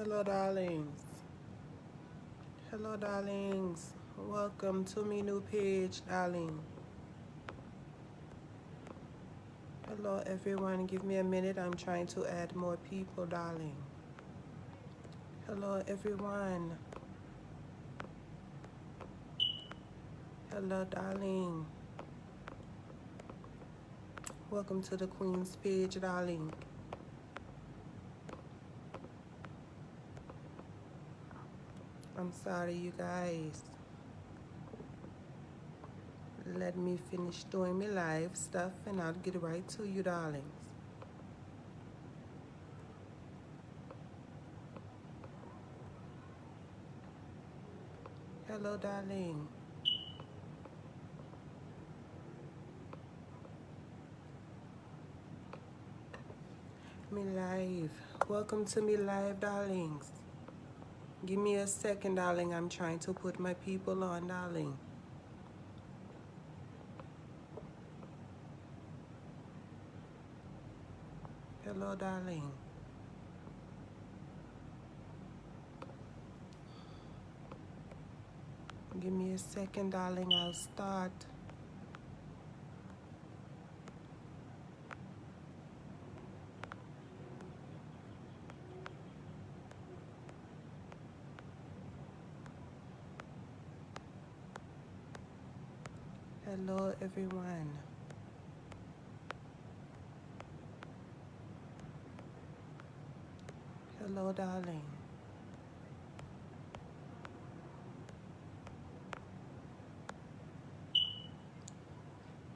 Hello, darlings. Hello, darlings. Welcome to my new page, darling. Hello, everyone. Give me a minute. I'm trying to add more people, darling. Hello, everyone. Hello, darling. Welcome to the Queen's page, darling. I'm sorry, you guys. Let me finish doing my live stuff and I'll get right to you, darlings. Hello, darling. Me live. Welcome to me live, darlings. Give me a second, darling. I'm trying to put my people on, darling. Hello, darling. Give me a second, darling. I'll start. Hello, everyone. Hello, darling.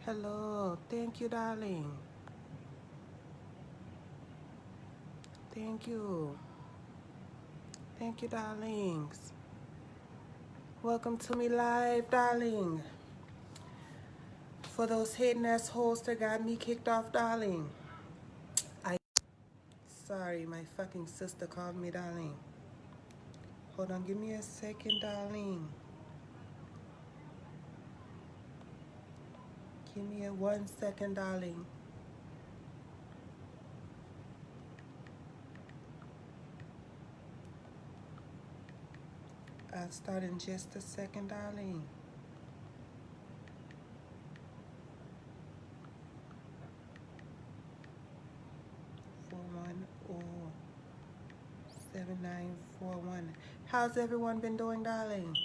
Hello. Thank you, darling. Thank you. Thank you, darlings. Welcome to me live, darling. For those hating ass hoes that got me kicked off, darling. Sorry, my fucking sister called me, darling. Hold on, give me a second, darling. Give me a 1 second, darling. I'll start in just a second, darling. 410-7941. How's everyone been doing, darling?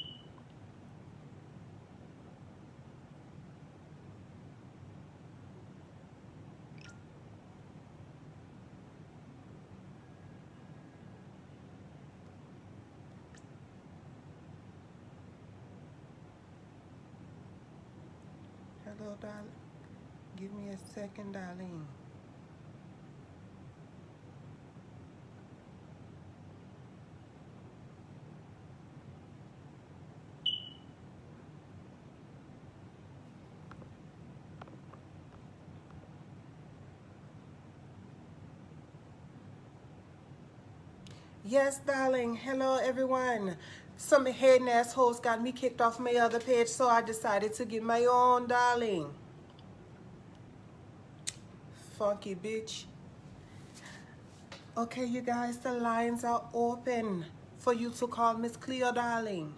Hello, darling. Give me a second, darling. Yes, darling. Hello, everyone. Some hating assholes got me kicked off my other page, so I decided to get my own, darling. Funky bitch. Okay, you guys, the lines are open for you to call Miss Klehoe, darling.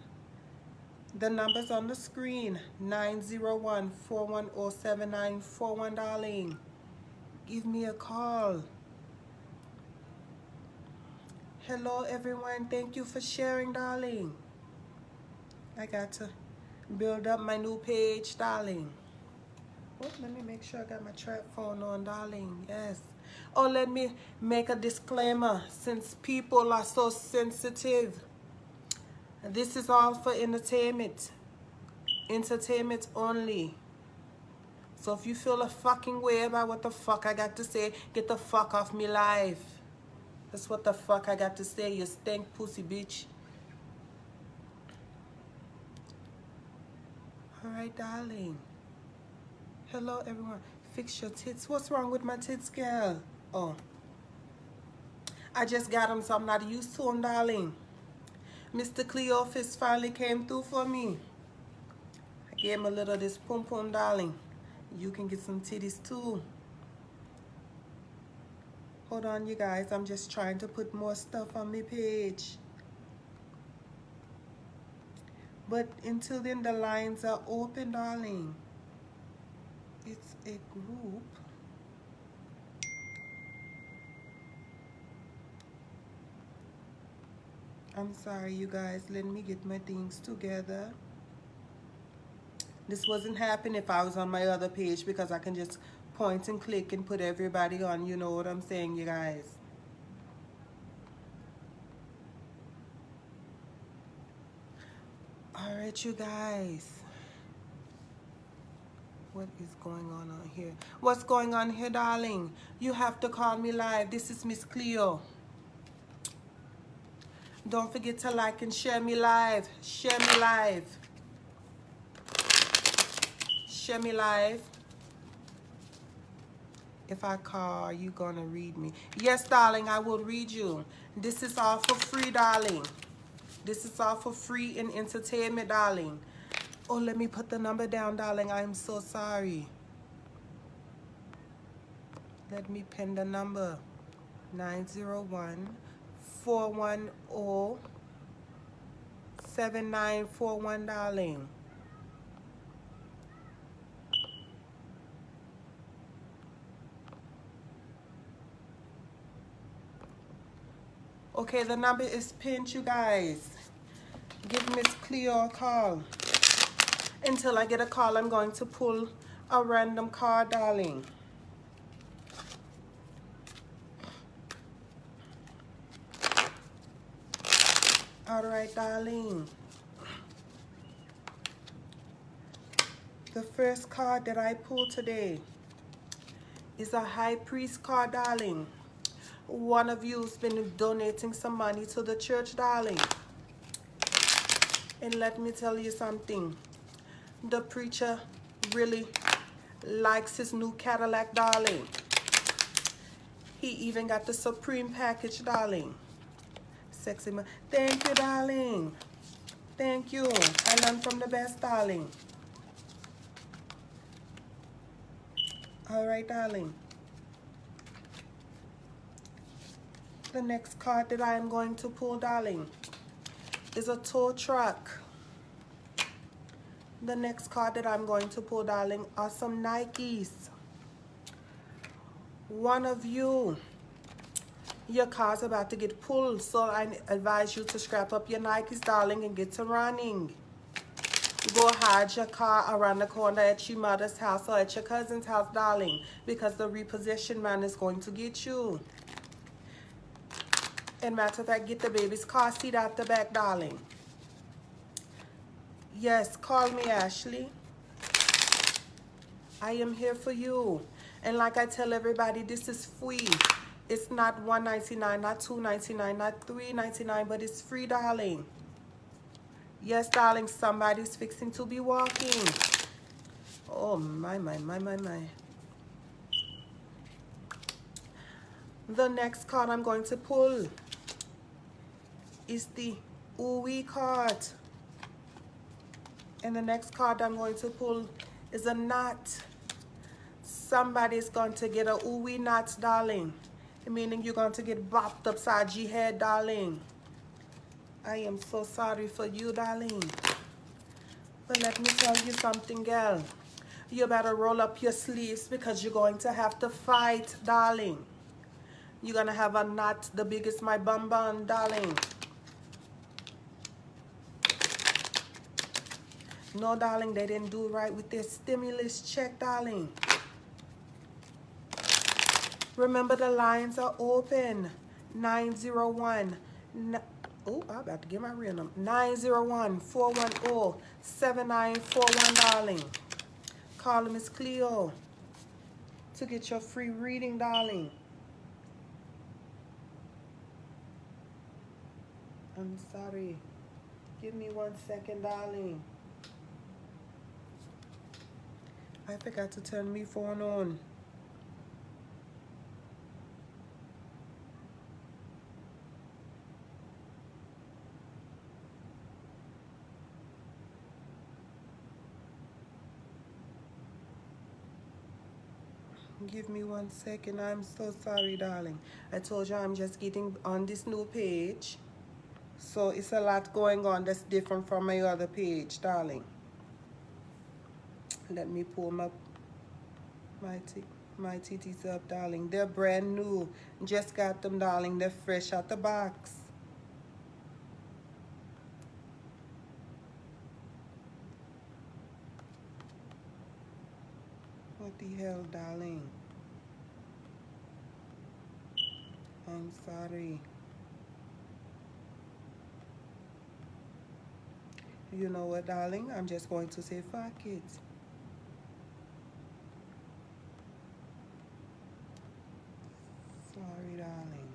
The number's on the screen, 901-410-7941, darling. Give me a call. Hello, everyone. Thank you for sharing, darling. I got to build up my new page, darling. Oh, let me make sure I got my trap phone on, darling. Yes. Oh, let me make a disclaimer. Since people are so sensitive, this is all for entertainment. Entertainment only. So if you feel a fucking way about what the fuck I got to say, get the fuck off me live. That's what the fuck I got to say, you stink pussy bitch. Alright, darling. Hello, everyone. Fix your tits. What's wrong with my tits, girl? Oh. I just got them, so I'm not used to them, darling. Mr. Klehoe finally came through for me. I gave him a little of this pum pum, darling. You can get some titties, too. Hold on, you guys. I'm just trying to put more stuff on my page. But until then, the lines are open, darling. It's a group. I'm sorry, you guys. Let me get my things together. This wasn't happening if I was on my other page, because I can just point and click and put everybody on. You know what I'm saying, you guys? All right, you guys. What is going on here? What's going on here, darling? You have to call me live. This is Miss Klehoe. Don't forget to like and share me live. Share me live. Share me live. If I call, are you gonna read me? Yes, darling, I will read you. This is all for free, darling. This is all for free and entertainment, darling. Oh, let me put the number down, darling. I'm so sorry. Let me pin the number. 901-410-7941, darling. Okay, the number is pinned, you guys. Give Miss Klehoe a call. Until I get a call, I'm going to pull a random card, darling. All right, darling. The first card that I pulled today is a High Priest card, darling. One of you's been donating some money to the church, darling. And let me tell you something. The preacher really likes his new Cadillac, darling. He even got the Supreme package, darling. Sexy man. Thank you, darling. Thank you. I learned from the best, darling. All right, darling. The next card that I am going to pull, darling, is a tow truck. The next card that I'm going to pull, darling, are some Nikes. One of you, your car's about to get pulled, so I advise you to scrap up your Nikes, darling, and get to running. Go hide your car around the corner at your mother's house or at your cousin's house, darling, because the repossession man is going to get you. And matter of fact, get the baby's car seat out the back, darling. Yes, call me, Ashley. I am here for you. And like I tell everybody, this is free. It's not $1.99, not $2.99, not $3.99, but it's free, darling. Yes, darling, somebody's fixing to be walking. Oh, my. The next card I'm going to pull is the Ooey card. And the next card I'm going to pull is a knot. Somebody's going to get a Ooey knot, darling. Meaning you're going to get bopped upside your head, darling. I am so sorry for you, darling. But let me tell you something, girl. You better roll up your sleeves because you're going to have to fight, darling. You're going to have a knot the biggest my bum, darling. No, darling, they didn't do right with their stimulus check, darling. Remember, the lines are open. 901. Oh, I'm about to get my real number. 901-410-7941, darling. Call Miss Klehoe to get your free reading, darling. I'm sorry. Give me 1 second, darling. I forgot to turn my phone on. Give me 1 second. I'm so sorry, darling. I told you I'm just getting on this new page. So it's a lot going on that's different from my other page, darling. Let me pull my titties up, darling. They're brand new. Just got them, darling. They're fresh out the box. What the hell, darling? I'm sorry. You know what, darling? I'm just going to say fuck it. Sorry, darling.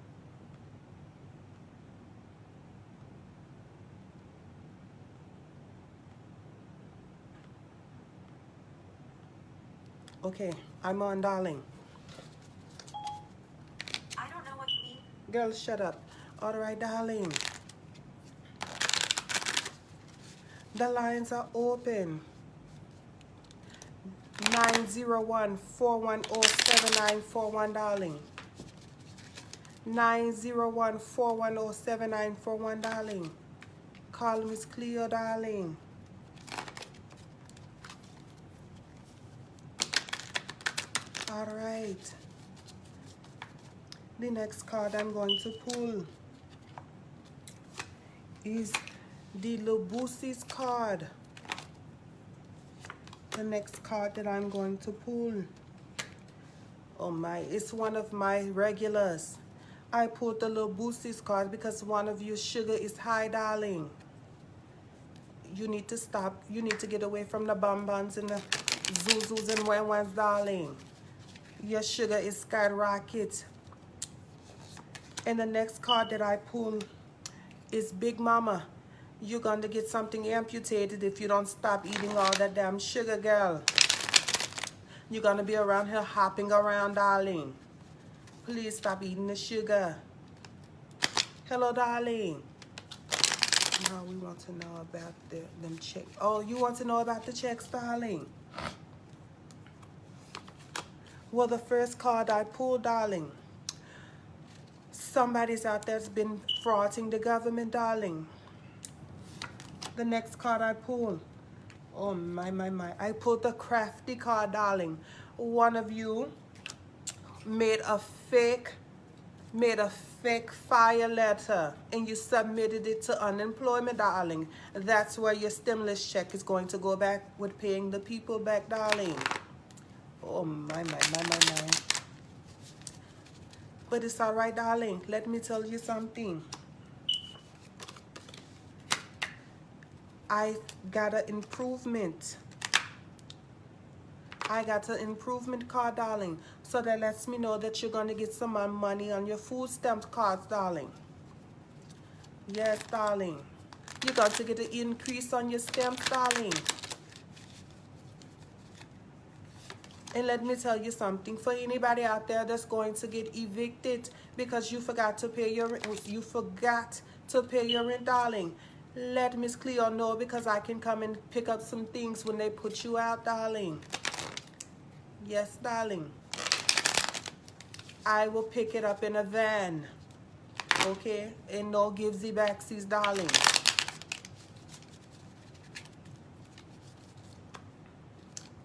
Okay, I'm on, darling. I don't know what you mean. Girl, shut up. All right, darling. The lines are open. 901-410-7941, darling. 901-410-7941, darling. Call Miss Klehoe, darling. All right. The next card I'm going to pull is the Lobusis card. The next card that I'm going to pull, oh my, it's one of my regulars. I pulled the Lobusis card because one of your sugar is high, darling. You need to stop. You need to get away from the bonbons and the zuzus and wans, darling. Your sugar is skyrocket. And the next card that I pull is Big Mama. You're going to get something amputated if you don't stop eating all that damn sugar, girl. You're going to be around here hopping around, darling. Please stop eating the sugar. Hello, darling. Now we want to know about them checks. Oh, you want to know about the checks, darling? Well, the first card I pulled, darling. Somebody's out there's been frauding the government, darling. The next card I pulled, oh my. I pulled the crafty card, darling. One of you made a fake fire letter and you submitted it to unemployment, darling. That's where your stimulus check is going to go back with paying the people back, darling. Oh my. But it's all right, darling. Let me tell you something. I got an improvement. I got an improvement card, darling. So that lets me know that you're going to get some more money on your food stamp cards, darling. Yes, darling. You're going to get an increase on your stamps, darling. And let me tell you something. For anybody out there that's going to get evicted because you forgot to pay your rent, darling, let Miss Klehoe know because I can come and pick up some things when they put you out, darling. Yes, darling. I will pick it up in a van. Okay? And no givesy backsies, darling.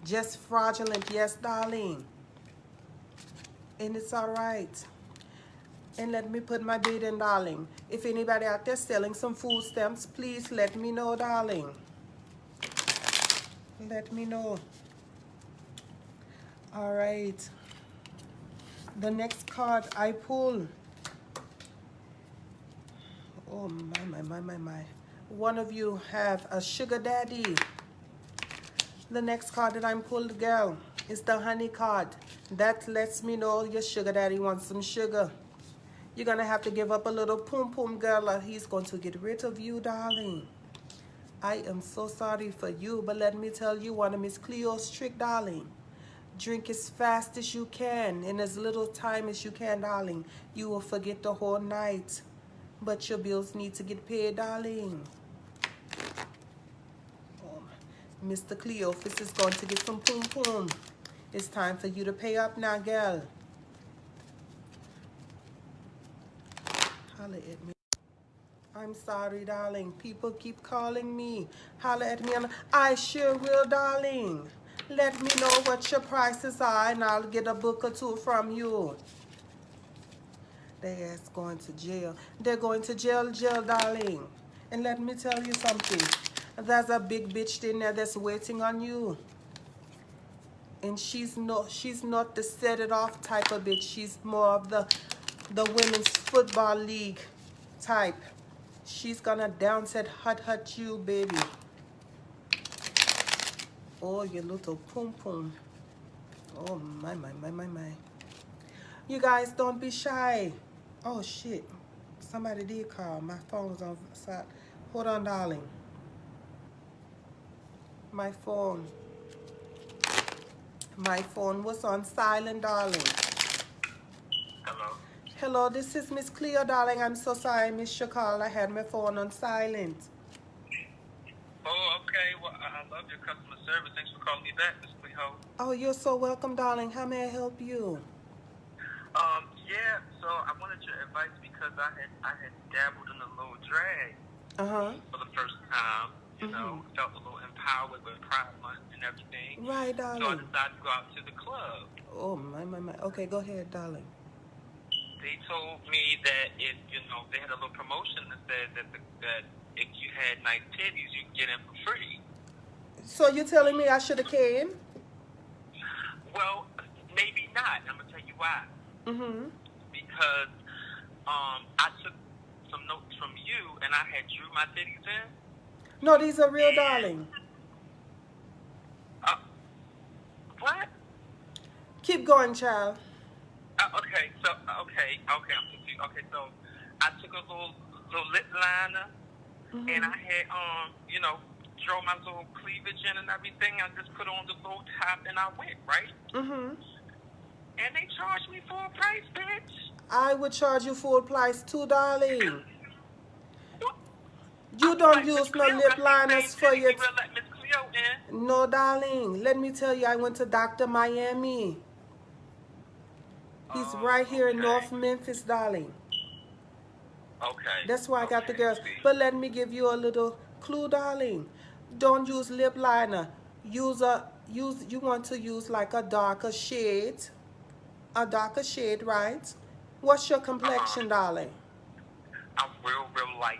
Just fraudulent, yes, darling. And it's all right. And let me put my bid in, darling. If anybody out there selling some food stamps, please let me know, darling. Let me know. All right. The next card I pull. Oh, my. One of you have a sugar daddy. The next card that I'm pulled, girl, is the honey card. That lets me know your sugar daddy wants some sugar. You're going to have to give up a little pum, girl, or he's going to get rid of you, darling. I am so sorry for you, but let me tell you one of Miss Klehoe's trick, darling. Drink as fast as you can in as little time as you can, darling. You will forget the whole night. But your bills need to get paid, darling. Mr. Klehoe is going to get some pum. It's time for you to pay up now, girl. Holla at me. I'm sorry, darling. People keep calling me. Holla at me. I sure will, darling. Let me know what your prices are and I'll get a book or two from you. They ass going to jail. They're going to jail, darling. And let me tell you something. There's a big bitch in there that's waiting on you. And she's not the set it off type of bitch. She's more of the women's football league type. She's gonna dance at hut you, baby. Oh, you little pum pum. Oh my. You guys don't be shy. Oh shit. Somebody did call. My phone was on side. Hold on, darling. My phone was on silent, darling. Hello. Hello, this is Miss Klehoe, darling. I'm so sorry I missed your call. I had my phone on silent. Oh, okay. Well, I love your customer service. Thanks for calling me back, Miss Klehoe. Oh, you're so welcome, darling. How may I help you? Yeah. So I wanted your advice because I had dabbled in a little drag for the first time. You know, felt a little empowered with Pride Month and everything. Right, darling. So I decided to go out to the club. Oh my. Okay, go ahead, darling. They told me that if they had a little promotion that said that if you had nice titties, you could get in for free. So you're telling me I should have came? Well, maybe not. I'm gonna tell you why. Because I took some notes from you and I had drew my titties in. No, these are real, darling. What? Keep going, child. Okay, I'm confused. Okay, so I took a little lip liner and I had draw my little cleavage in and everything. I just put on the little top and I went, right? And they charged me full price, bitch. I would charge you full price too, darling. You don't use no lip liners for your... No, darling. Let me tell you, I went to Dr. Miami. He's right here in North Memphis, darling. Okay. That's why I got the girls. But let me give you a little clue, darling. Don't use lip liner. You want to use like a darker shade. A darker shade, right? What's your complexion, darling? I'm real light.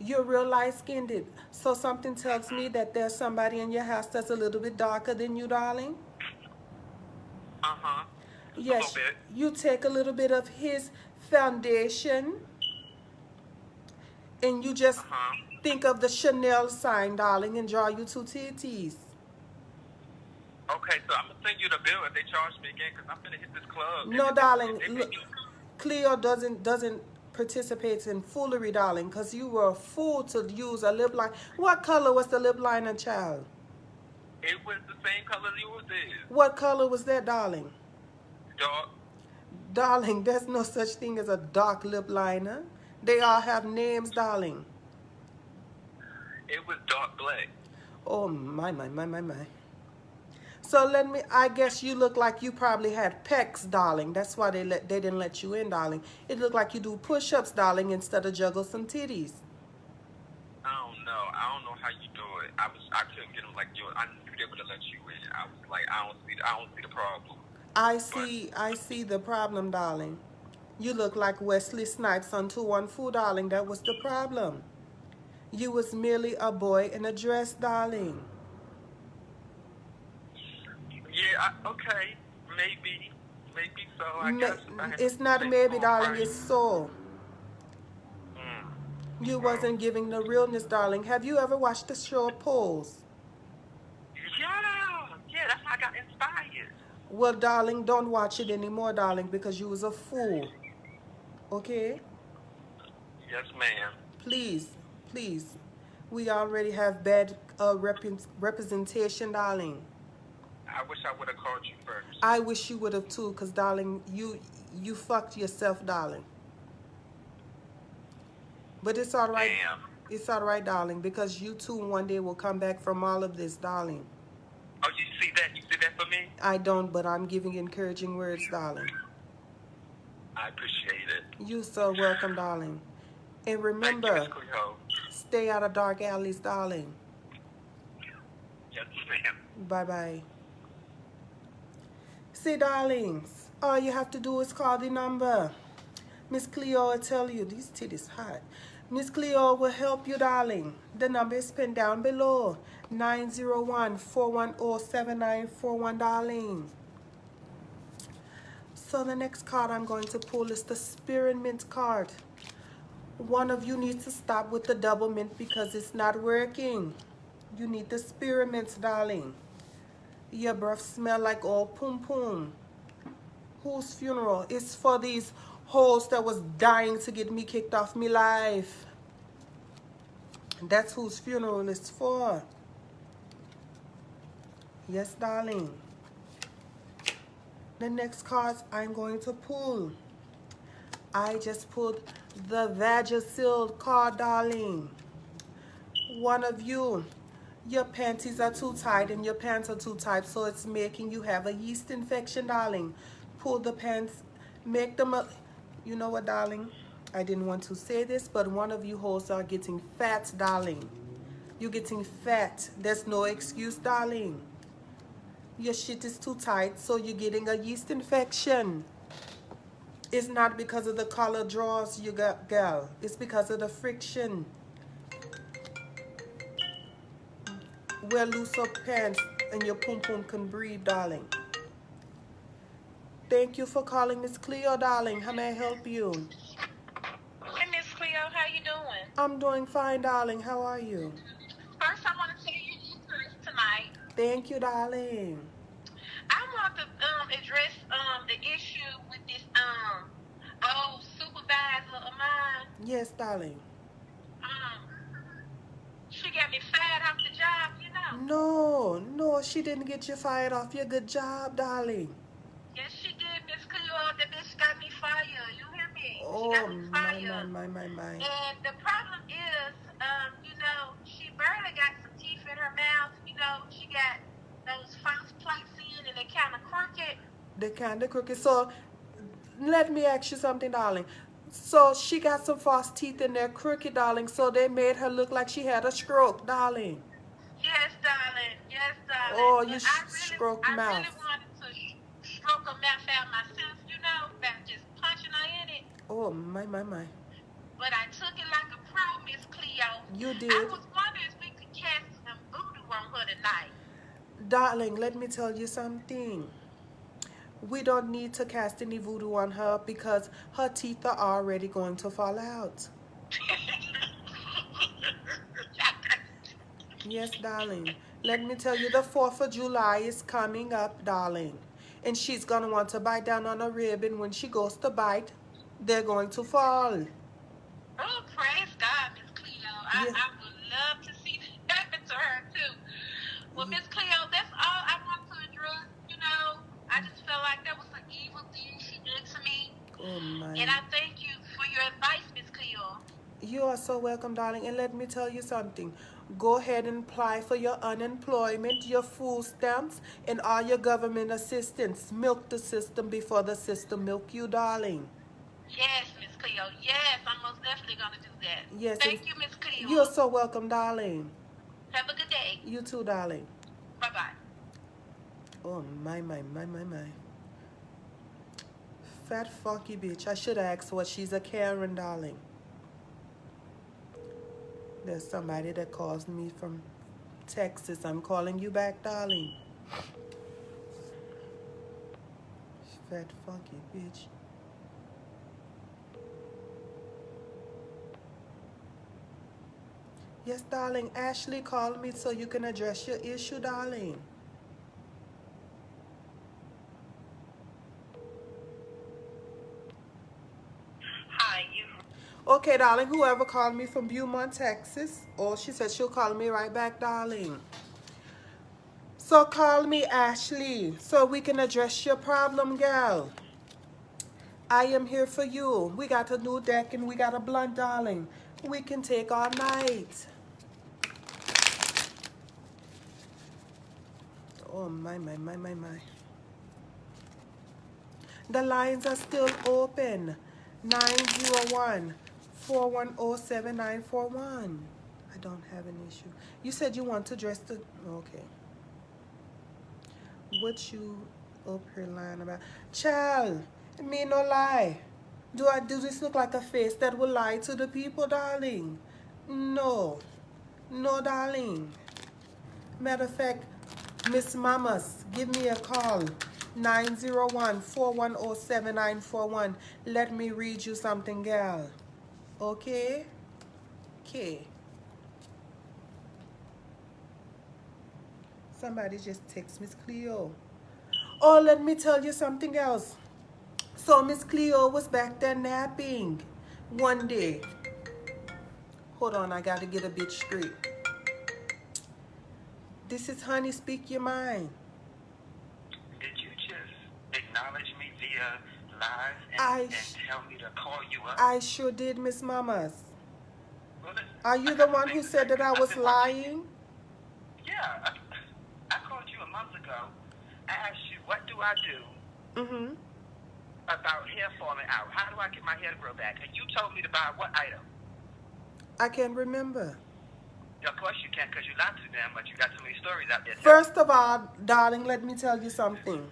You're real light-skinned. So something tells me that there's somebody in your house that's a little bit darker than you, darling. Yes, you take a little bit of his foundation and you just think of the Chanel sign, darling, and draw you two titties. Okay, so I'm going to send you the bill if they charge me again because I'm going to hit this club. No, darling. Look, Klehoe doesn't participate in foolery, darling, because you were a fool to use a lip line. What color was the lip liner, child? It was the same color yours is. What color was that, darling? Dark. Darling, there's no such thing as a dark lip liner. They all have names, darling. It was dark black. Oh, my. So I guess you look like you probably had pecs, darling. That's why they didn't let you in, darling. It looked like you do push-ups, darling, instead of juggle some titties. I don't know how you do it. I couldn't get them like you. I knew they would have let you in. I was like, I don't see the problem. I see the problem, darling. You look like Wesley Snipes on 214, darling. That was the problem. You was merely a boy in a dress, darling. Yeah, okay. Maybe so. I guess it's not maybe, darling. It's so. You wasn't giving the realness, darling. Have you ever watched the show Pose? Yeah, that's how I got inspired. Well, darling, don't watch it anymore, darling, because you was a fool. Okay? Yes, ma'am. Please. We already have bad representation, darling. I wish I would have called you first. I wish you would have too, because, darling, you fucked yourself, darling. But it's all right. Damn. It's all right, darling, because you too one day will come back from all of this, darling. Oh, you see that? You see that? for me? I don't, but I'm giving encouraging words, darling. I appreciate it. You're so welcome, darling. And remember, Thank you, Miss Klehoe. stay out of dark alleys, darling. Yes, ma'am. Bye-bye. See, darlings, all you have to do is call the number. Miss Klehoe will tell you, these titties hot. Miss Klehoe will help you, darling. The number is pinned down below. 901-410-7941, darling. So the next card I'm going to pull is the Spearmint card. One of you needs to stop with the double mint because it's not working. You need the Spearmint, darling. Your breath smell like old poom poom. Whose funeral? It's for these hoes that was dying to get me kicked off me life. That's whose funeral it's for. Yes, darling. The next cards I'm going to pull. I just pulled the Vagisil card, darling. One of you, your panties are too tight and your pants are too tight, so it's making you have a yeast infection, darling. Pull the pants, make them a... You know what, darling? I didn't want to say this, but one of you hoes are getting fat, darling. You're getting fat. There's no excuse, darling. Your shit is too tight, so you're getting a yeast infection. It's not because of the collar drawers you got, gal. It's because of the friction. Wear looser pants and your pum pum can breathe, darling. Thank you for calling Miss Klehoe, darling. How may I help you? Hey, Miss Klehoe, how you doing? I'm doing fine, darling. How are you? First, I want to tell you this tonight. Thank you, darling. I want to address the issue with this old supervisor of mine. Yes, darling. She got me fired off the job, you know. No, she didn't get you fired off your good job, darling. Yes, she did, Miss Klehoe. The bitch got me fired. You hear me? Oh, she got me fired. my. And the problem is, you know, she barely got some teeth in her mouth. You know, she got those false plates in and they kind of crooked. They kind of crooked. So, let me ask you something, darling. So, she got some false teeth in there crooked, darling, so they made her look like she had a stroke, darling. Yes, darling. Yes, darling. Oh, you But stroke I mouth. really wanted to stroke her mouth out myself, you know, by just punching her in it. Oh, my. But I took it like a pro, Miss Klehoe. You did. I was wondering if we could cast some voodoo on her tonight. Darling, let me tell you something. We don't need to cast any voodoo on her because her teeth are already going to fall out. Yes, darling. Let me tell you, the 4th of July is coming up, darling. And she's going to want to bite down on a rib, and when she goes to bite, they're going to fall. Oh, praise God, Miss Klehoe. I would love to see that happen to her, too. Well, Miss Klehoe, that's all I want to address, you know. I just felt like that was an evil thing she did to me. Oh, my. And I thank you for your advice, Miss Klehoe. You are so welcome, darling. And let me tell you something. Go ahead and apply for your unemployment, your food stamps, and all your government assistance. Milk the system before the system milk you, darling. Yes, Miss Klehoe. Yes, I'm most definitely going to do that. Yes. Thank you, Miss Klehoe. You're so welcome, darling. Have a good day. You too, darling. Bye-bye. Oh, my. Fat, funky bitch. I should have asked what she's a Karen, darling. There's somebody that calls me from Texas. I'm calling you back, darling. Fat, funky bitch. Yes, darling. Ashley called me so you can address your issue, darling. Hi, you. Okay, darling, whoever called me from Beaumont, Texas. Oh, she said she'll call me right back, darling. So call me, Ashley, so we can address your problem, gal. I am here for you. We got a new deck and we got a blunt, darling. We can take all night. Oh, my. The lines are still open. 901-410-7941. I don't have an issue. You said you want to dress the... Okay. What you up here lying about? Child, me no lie. Do this look like a face that will lie to the people, darling? No. No, darling. Matter of fact, Miss Mamas, give me a call. 901-410-7941. Let me read you something, girl. Okay? Okay. Somebody just text Miss Klehoe. Oh, let me tell you something else. So Miss Klehoe was back there napping one day. Hold on, I gotta get a bitch straight. This is Honey, Speak Your Mind. Did you just acknowledge me via live and tell me to call you up? I sure did, Miss Mamas. Well, Are you the one who said that I was lying? Yeah. I called you a month ago. I asked you, what do I do about hair falling out? How do I get my hair to grow back? And you told me to buy what item? I can't remember. Of course you can, because you lied to them, but you got so many stories out there. First of all, darling, let me tell you something.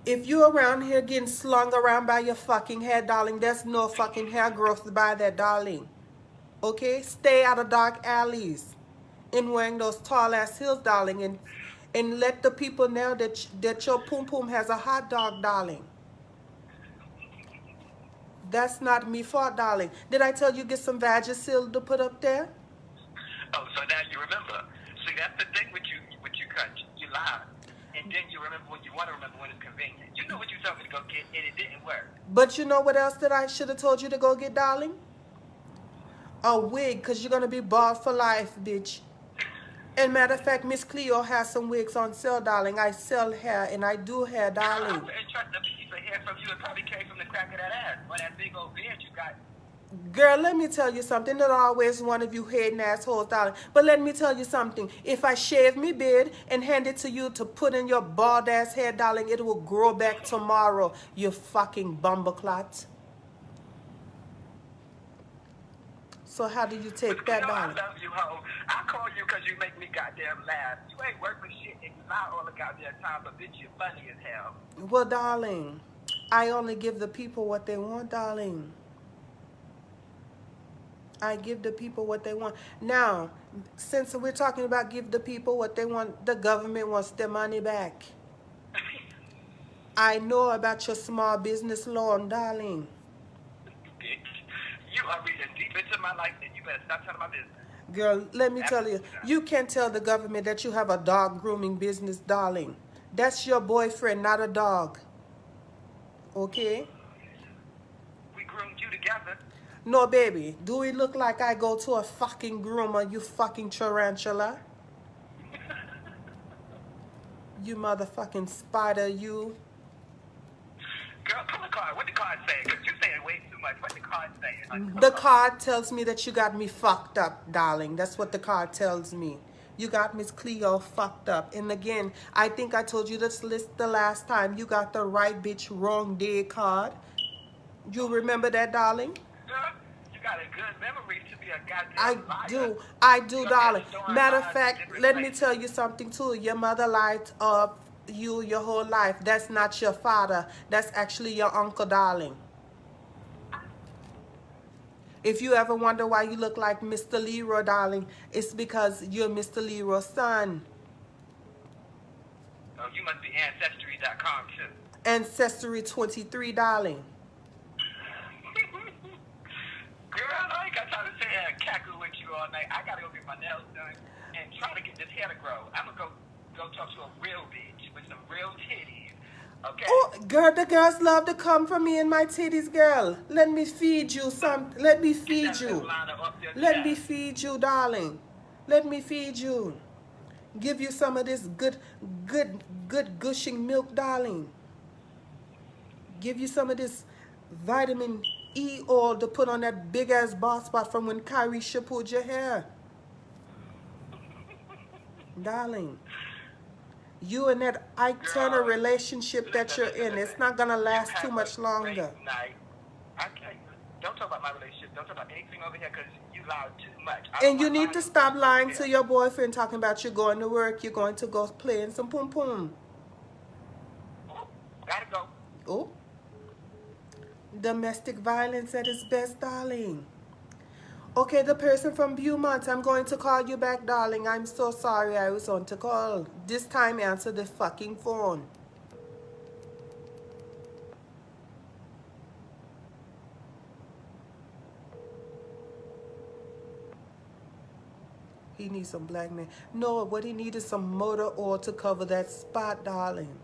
If you're around here getting slung around by your fucking hair, darling, there's no fucking hair growth by that, darling. Okay? Stay out of dark alleys and wearing those tall-ass heels, darling, and let the people know that your pum-pum has a hot dog, darling. That's not me fault, darling. Did I tell you get some Vagisil to put up there? Oh, so now you remember. See, that's the thing with you cut. You lie. And then you remember when you want to remember when it's convenient. You know what you told me to go get, and it didn't work. But you know what else that I should have told you to go get, darling? A wig, because you're going to be bald for life, bitch. And matter of fact, Miss Klehoe has some wigs on sale, darling. I sell hair, and I do hair, darling. I wouldn't trust them to keep a hair from you. It probably came from the crack of that ass. Or that big old beard you got. Girl, let me tell you something. Not always one of you hating assholes, darling. But let me tell you something. If I shave me beard and hand it to you to put in your bald ass hair, darling, it will grow back tomorrow, you fucking bumbleclot. So how do you take that, darling? I love you, ho. I call you because you make me goddamn laugh. You ain't worth for shit and you lie all the goddamn time, but bitch, you're funny as hell. Well, darling, I only give the people what they want, darling. I give the people what they want. Now, since we're talking about give the people what they want, the government wants their money back. I know about your small business loan, darling. Bitch, you are reading deep into my life and you better stop telling my business. Girl, let me tell you, you can't tell the government that you have a dog grooming business, darling. That's your boyfriend, not a dog. Okay? We groomed you together. No, baby. Do it look like I go to a fucking groomer, you fucking tarantula? You motherfucking spider, you. Girl, pull the card. What the card say? Because you're saying way too much. What the card say? The card tells me that you got me fucked up, darling. That's what the card tells me. You got Miss Klehoe fucked up. And again, I think I told you this list the last time. You got the right bitch wrong day card. You remember that, darling? Girl, you got a good memory to be a goddamn liar. I do, darling. Matter of fact, let me tell you something too. Your mother lied up you your whole life. That's not your father. That's actually your uncle, darling. If you ever wonder why you look like Mr. Leroy, darling, it's because you're Mr. Leroy's son. Oh, you must be Ancestry.com too. Ancestry 23, darling. Girl, I ain't got time to sit here and cackle with you all night. I gotta go get my nails done and try to get this hair to grow. I'm gonna go talk to a real bitch with some real titties. Okay. Oh, girl, the girls love to come for me and my titties, girl. Let me feed you some. Let me feed you. Let me feed you, darling. Let me feed you. Give you some of this good gushing milk, darling. Give you some of this vitamin E oil to put on that big ass bald spot from when Kyrie shampooed your hair. Darling. You and that Ike Turner relationship that you're in, it's not gonna last too much longer. Night. Don't talk about my relationship. Don't talk about anything over here because you lied too much. And you need to stop lying to your boyfriend, talking about you going to work, you're going to go play in some pum pum. Gotta go. Oh. Domestic violence at its best, darling. Okay, the person from Beaumont, I'm going to call you back, darling. I'm so sorry I was on to call. This time answer the fucking phone. He needs some black man. No, what he needs is some motor oil to cover that spot, darling.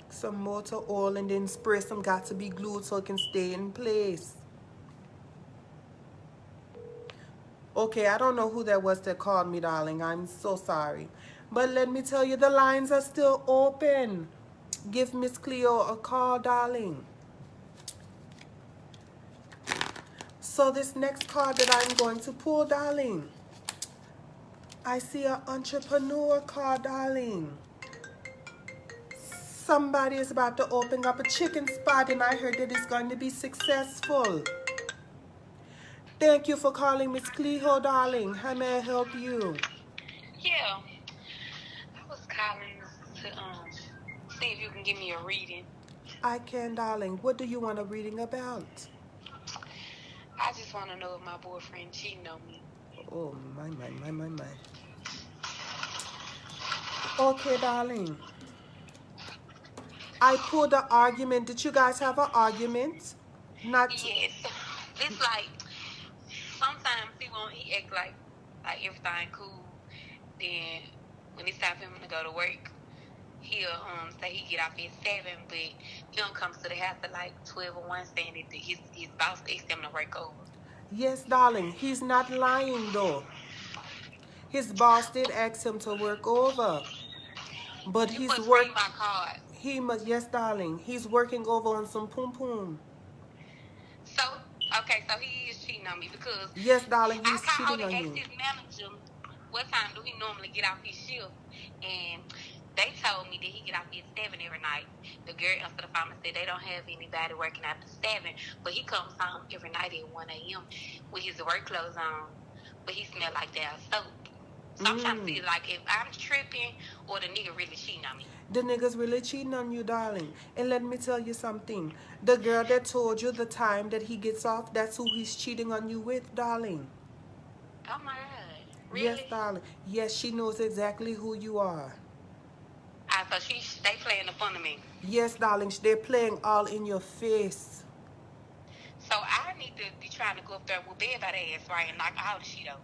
Some motor oil and then spray some got to be glued so it can stay in place. Okay, I don't know who that was that called me, darling. I'm so sorry. But let me tell you, the lines are still open. Give Miss Klehoe a call, darling. So this next card that I'm going to pull, darling, I see an entrepreneur card, darling. Somebody is about to open up a chicken spot and I heard that it's going to be successful. Thank you for calling, Miss Klehoe, darling. How may I help you? Yeah, I was calling to see if you can give me a reading. I can, darling. What do you want a reading about? I just want to know if my boyfriend cheating on me. Oh, my. Okay, darling. I pulled the argument. Did you guys have an argument? Not. Yes. It's like, sometimes he act like everything cool. Then when it's time for him to go to work, he'll say he get off at 7, but he don't come to the house at like 12 or 1 saying that his boss asked him to work over. Yes, darling. He's not lying, though. His boss did ask him to work over. But he's working. My card. He must, yes, darling. He's working over on some pum pum. So, okay, so he is cheating on me because... Yes, darling, he's cheating on you. I asked his manager what time do he normally get off his shift, and they told me that he get off at 7 every night. The girl answered the phone and said they don't have anybody working after 7, but he comes home every night at 1 a.m. with his work clothes on, but he smell like that soap. So I'm trying to see like if I'm tripping or the nigga really cheating on me. The nigga's really cheating on you, darling. And let me tell you something. The girl that told you the time that he gets off, that's who he's cheating on you with, darling. Oh my God. Really? Yes, darling. Yes, she knows exactly who you are. So they playing the fun of me. Yes, darling. They're playing all in your face. So I need to be trying to go up there with everybody's ass, right, and knock all the shit out.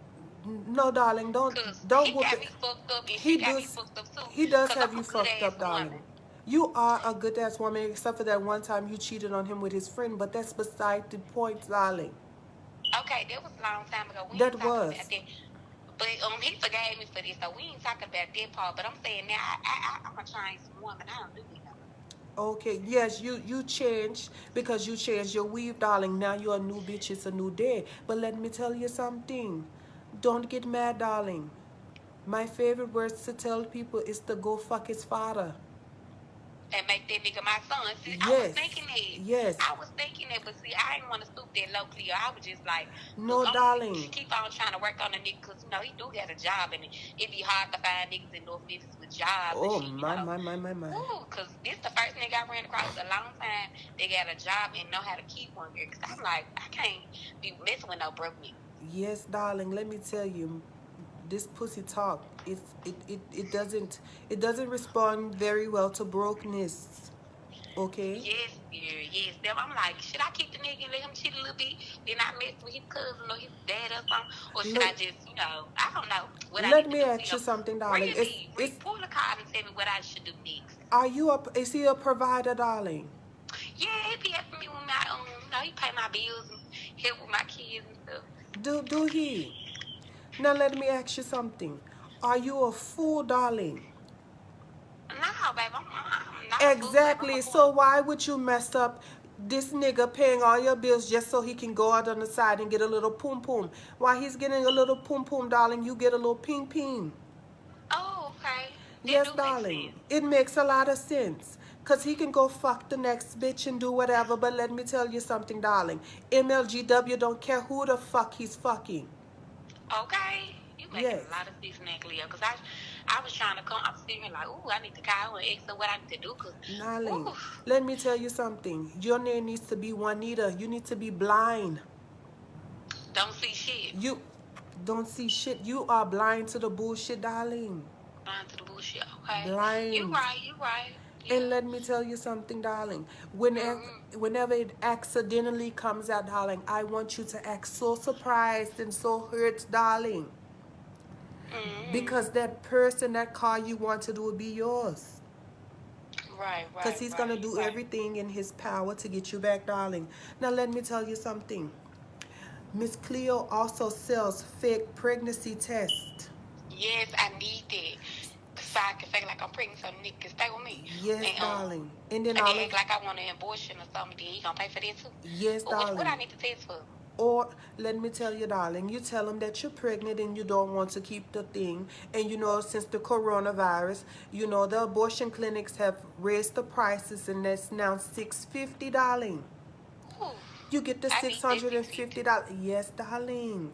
No, darling, don't. He got me fucked up, and he she got me does. fucked up too. He does have I'm you a good fucked up, ass darling. woman. You are a good ass woman, except for that one time you cheated on him with his friend. But that's beside the point, darling. Okay, that was a long time ago. We That ain't talking was. about that. But he forgave me for this, so we ain't talking about that part. But I'm saying now, I'm a Chinese woman. I don't do that. Okay, yes, you changed because you changed your weave, darling. Now you're a new bitch. It's a new day. But let me tell you something. Don't get mad, darling. My favorite words to tell people is to go fuck his father. And make that nigga my son. See, Yes. I was thinking that. Yes. I was thinking that, but see, I didn't want to stoop that low, Cleo. I was just like, No, look, darling. keep on trying to work on the nigga, because, you know, he do got a job, and it be hard to find niggas in North Memphis with jobs. Oh, and shit, my. Ooh, because this the first nigga I ran across a long time. They got a job and know how to keep one girl. Because I'm like, I can't be messing with no broke nigga. Yes, darling. Let me tell you, this pussy talk, it doesn't respond very well to brokenness. Okay? Yes, dear, yes. Then I'm like, should I keep the nigga and let him cheat a little bit? Then I mess with his cousin or his dad or something? Or should I just, you know, I don't know. Let me ask you something, darling. Really, pull the card and tell me what I should do next. Is he a provider, darling? Yeah, he be helping me with my you know, he pay my bills and help with my kids and stuff. Do he? Now let me ask you something. Are you a fool, darling? No, babe, I'm not. Exactly. So why would you mess up this nigga paying all your bills just so he can go out on the side and get a little pum pum? While he's getting a little pum pum, darling, you get a little ping ping. Oh, Yes, do make darling. sense. It makes a lot of sense. Because he can go fuck the next bitch and do whatever. But let me tell you something, darling. MLGW don't care who the fuck he's fucking. Okay. You making Yes. a lot of sense now, Cleo. Because I was trying to come. I'm sitting here like, ooh, I need to call and ask her what I need to do. Because, Darling, let me tell you something. Your name needs to be Juanita. You need to be blind. don't see shit. You don't see shit. You are blind to the bullshit, darling. Blind to the bullshit. Okay. Blind. You right. Yeah. And let me tell you something, darling. Whenever it accidentally comes out, darling, I want you to act so surprised and so hurt, darling. Because that person, that car you wanted will be yours. Right. Because he's going to do everything in his power to get you back, darling. Now, let me tell you something. Miss Cleo also sells fake pregnancy tests. Yes, I need that. So I can feel like I'm pregnant, so Nick can stay with me. Yes, and, darling. And then I all can of, act like I want an abortion or something. Then he gonna pay for that too. yes, Or darling. what I need to test for? Or let me tell you, darling, you tell him that you're pregnant and you don't want to keep the thing. And you know, since the coronavirus, you know, the abortion clinics have raised the prices, and that's now $650, darling. Ooh, You get the I need that $650. Yes, darling.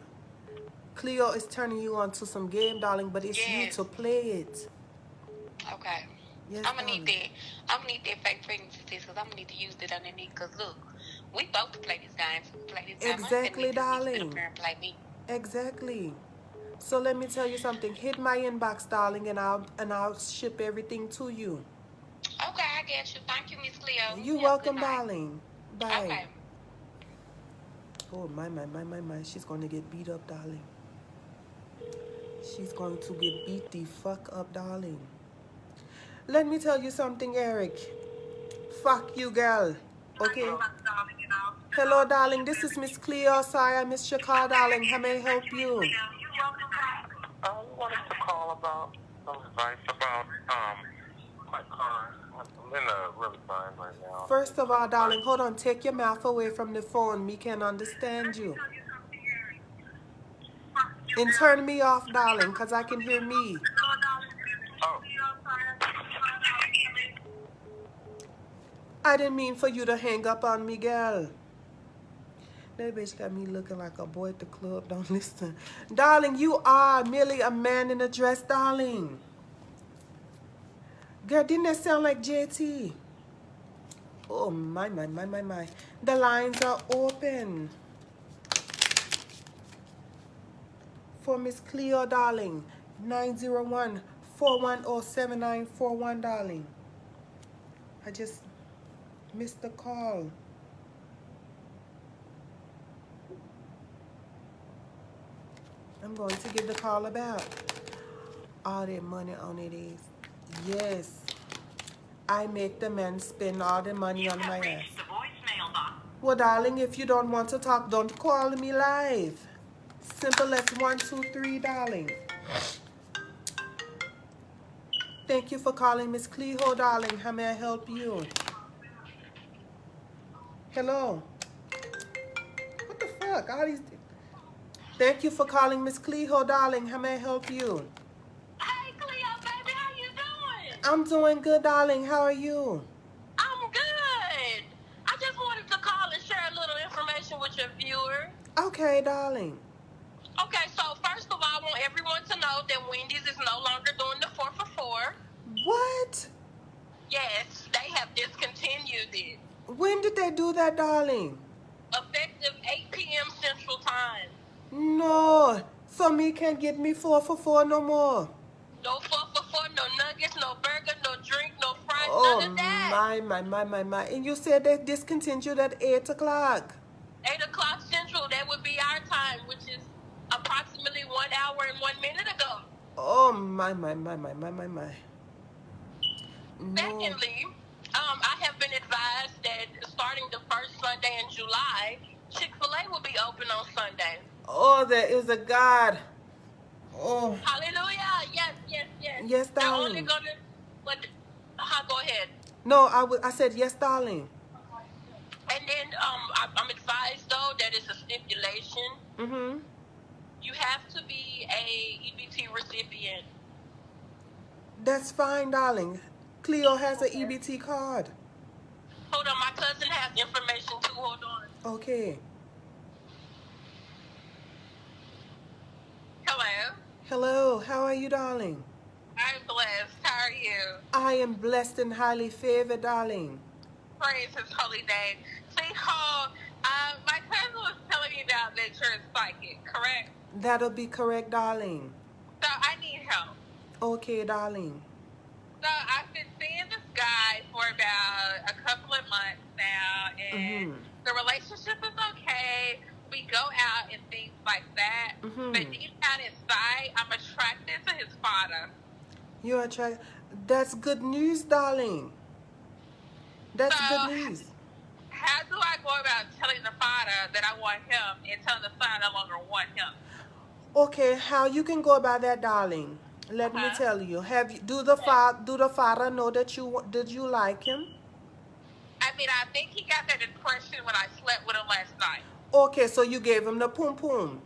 Cleo is turning you on to some game, darling, but it's you Yes. to play it. Okay. Yes, I'm gonna darling. need that. I'm gonna need that fake pregnancy test because I'm gonna need to use that on that Nick. Cause look, we both can play this game. So we play this game. Exactly, darling. Play me. Exactly. So let me tell you something. Hit my inbox, darling, and I'll ship everything to you. Okay, I get you. Thank you, Miss Cleo. You're Have a welcome, good night. darling. Bye. Okay. Oh, my. She's going to get beat up, darling. She's going to get beat the fuck up, darling. Let me tell you something, Eric. Fuck you, girl. Okay? Hello, darling. This is Miss Cleo. Sorry I missed your call, darling. How may I help you? I wanted to call about some advice about my car. I'm in a really bind right now. First of all, darling, hold on. Take your mouth away from the phone. Me can understand you. And turn me off, darling, because I can hear me. Oh. I didn't mean for you to hang up on me, girl. That bitch got me looking like a boy at the club. Don't listen. Darling, you are merely a man in a dress, darling. Girl, didn't that sound like JT? Oh, my. The lines are open. For Miss Cleo, darling. 901-410-7941, darling. I just missed the call. I'm going to give the call about. All that money on it is. Yes. I make the man spend all the money on my ass. Well, darling, if you don't want to talk, don't call me live. Simple as 1, 2, 3, darling. Thank you for calling Miss Klehoe, darling. How may I help you? Hello? What the fuck? All these... Thank you for calling Miss Klehoe, darling. How may I help you? Hey, Cleo, baby, how you doing? I'm doing good, darling. How are you? I'm good. I just wanted to call and share a little information with your viewers. Okay, darling. Okay, so first of all, I want everyone to know that Wendy's is no longer doing the 4 for 4. What? Yes, they have discontinued it. When did they do that, darling? Effective 8 p.m. Central Time. No. So me can't get me 4 for 4 no more. No 4 for 4, no nuggets, no burger, no drink, no fries, Oh, none of that. my. And you said they discontinued at 8 o'clock. 8 o'clock Central, that would be our time, which is approximately 1 hour and 1 minute ago. Oh, my. No. Secondly, I have been advised that starting the first Sunday in July, Chick-fil-A will be open on Sunday. Oh, there is a God. Oh. Hallelujah. Yes. Yes, They're darling. only going to... go ahead. No, I said yes, darling. And then I'm advised, though, that it's a stipulation. Mm-hmm. You have to be a EBT recipient. That's fine, darling. Cleo has an EBT card. Hold on, my cousin has information too. Hold on. Okay. Hello. Hello, how are you, darling? I'm blessed. How are you? I am blessed and highly favored, darling. Praise his holy name. Klehoe, my cousin was telling me now that you're a psychic, correct? That'll be correct, darling. So I need help. Okay, darling. So I've been seeing this guy for about a couple of months now, and the relationship is okay. We go out and things like that. But deep down inside, I'm attracted to his father. You're attracted. That's good news, darling. That's So, good news. How do I go about telling the father that I want him and telling the son I no longer want him? Okay, how you can go about that, darling? Let me tell you. Have you do the father know that you like him? I mean, I think he got that impression when I slept with him last night. Okay, so you gave him the poom poom.